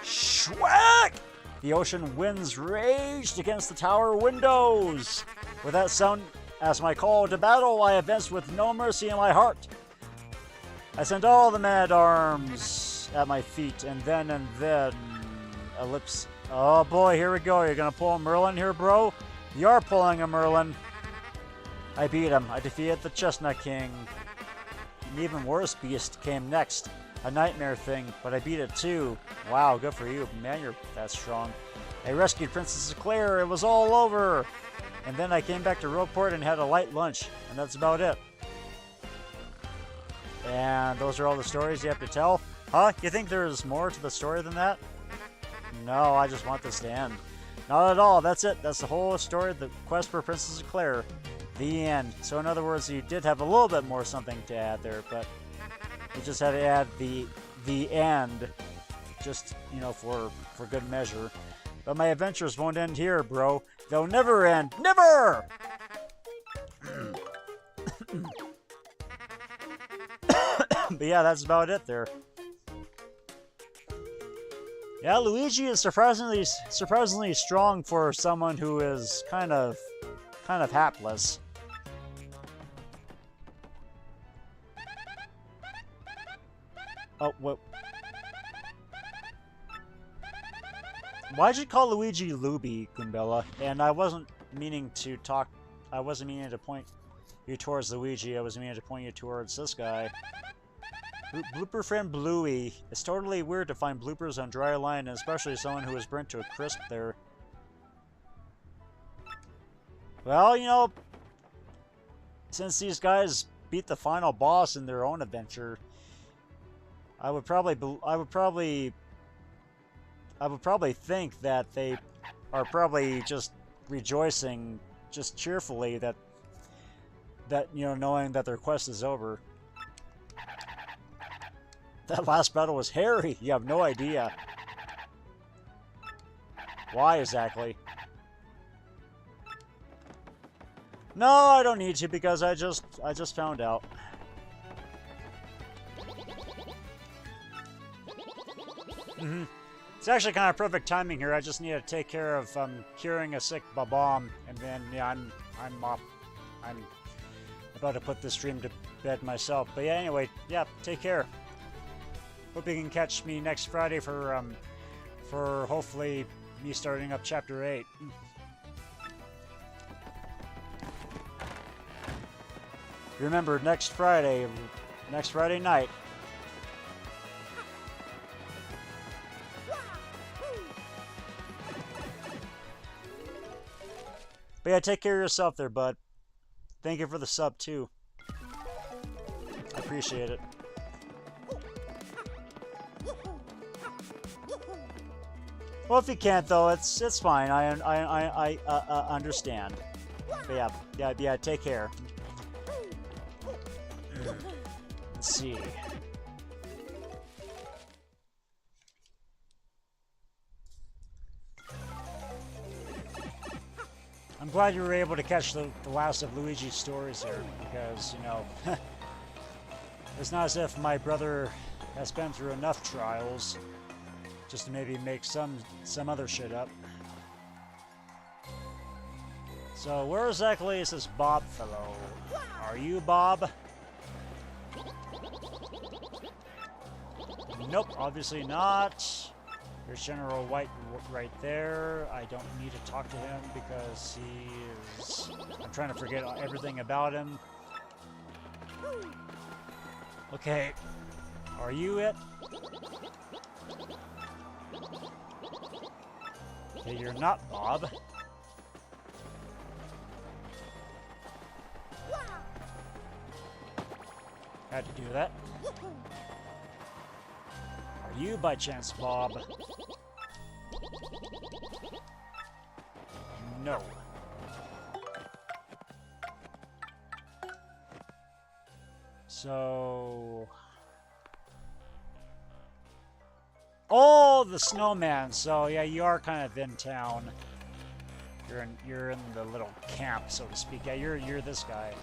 Schwack! The ocean winds raged against the tower windows. With that sound as my call to battle, I advanced with no mercy in my heart. I sent all the man-at-arms at my feet, and then, ellipse. Oh boy, here we go. You're gonna pull a Merlin here, bro? You're pulling a Merlin. I beat him. I defeated the Chestnut King. An even worse beast came next. A nightmare thing, but I beat it too. Wow, good for you. Man, you're that strong. I rescued Princess Eclair. It was all over. And then I came back to Rogueport and had a light lunch. And that's about it. And those are all the stories you have to tell? Huh? You think there's more to the story than that? No, I just want this to end. Not at all. That's it. That's the whole story. The quest for Princess Eclair. The end. So in other words, you did have a little bit more something to add there, but you just had to add the end, just, you know, for good measure. But my adventures won't end here, bro. They'll never end. Never! But yeah, that's about it there. Yeah, Luigi is surprisingly strong for someone who is kind of hapless. Oh, what? Why'd you call Luigi Luby, Goombella? And I wasn't meaning to talk. I wasn't meaning to point you towards Luigi. I was meaning to point you towards this guy. Blooper friend Bluey. It's totally weird to find bloopers on dry line, and especially someone who was burnt to a crisp there. Well, you know, since these guys beat the final boss in their own adventure, I would probably think that they are probably just rejoicing, just cheerfully that you know, knowing that their quest is over. That last battle was hairy. You have no idea. Why exactly? No, I don't need to because I just found out. It's actually kind of perfect timing here. I just need to take care of curing a sick Bob-omb, and then yeah, I'm about to put this stream to bed myself. But yeah, anyway, yeah, take care. Hope you can catch me next Friday for hopefully me starting up Chapter 8. Remember, next Friday night. But yeah, take care of yourself there, bud. Thank you for the sub, too. I appreciate it. Well, if you can't, though, it's fine. I understand. But yeah, take care. Let's see. I'm glad you were able to catch the last of Luigi's stories here, because, you know, it's not as if my brother has been through enough trials just to maybe make some other shit up. So where exactly is this Bob fellow? Are you Bob? Nope, obviously not. There's General White right there. I don't need to talk to him because he is... I'm trying to forget everything about him. Okay. Are you it? Okay, you're not Bob. Had to do that. Are you by chance Bob? No. So... Oh, the snowman. So yeah, you are kind of in town. You're in the little camp, so to speak. Yeah, you're this guy.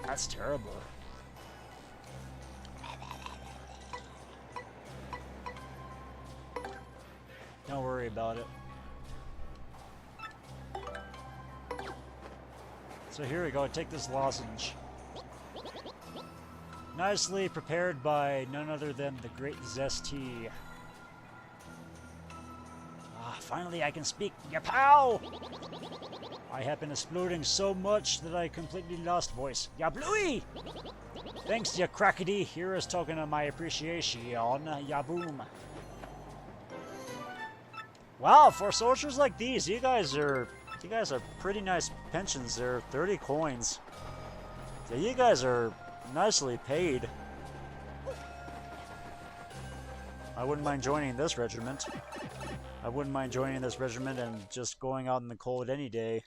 That's terrible. Don't worry about it. So here we go, take this lozenge. Nicely prepared by none other than the great Zesty. Ah, finally I can speak, yapow! I have been exploding so much that I completely lost voice. Ya Bluey! Thanks, ya crackety. Here is token of my appreciation, ya boom. Wow, for soldiers like these, you guys are pretty nice pensions there. 30 coins. Yeah, you guys are nicely paid. I wouldn't mind joining this regiment. I wouldn't mind joining this regiment and just going out in the cold any day.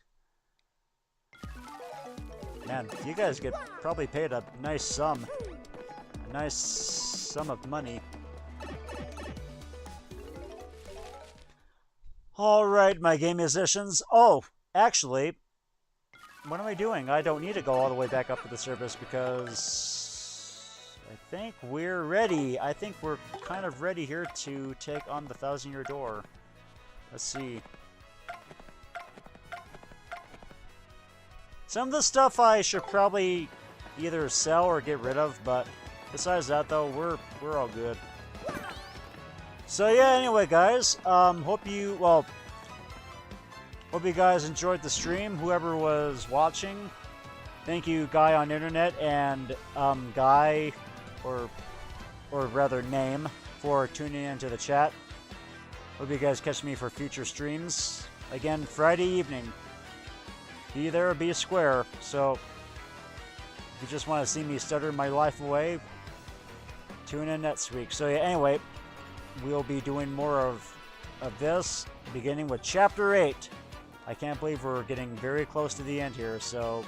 Man, you guys get probably paid a nice sum. A nice sum of money. All right, my game musicians. Oh, actually, what am I doing? I don't need to go all the way back up to the surface because I think we're ready. I think we're kind of ready here to take on the 1,000-year door. Let's see. Some of the stuff I should probably either sell or get rid of, but besides that, though, we're all good. So yeah, anyway, guys, hope you guys enjoyed the stream. Whoever was watching, thank you, Guy on Internet, and Guy, or rather Name, for tuning into the chat. Hope you guys catch me for future streams. Again, Friday evening. Be there or be square. So, if you just want to see me stutter my life away, tune in next week. So yeah, anyway, we'll be doing more of this, beginning with Chapter 8. I can't believe we're getting very close to the end here, so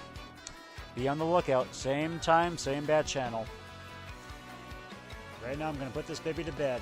be on the lookout. Same time, same bad channel. Right now I'm going to put this baby to bed.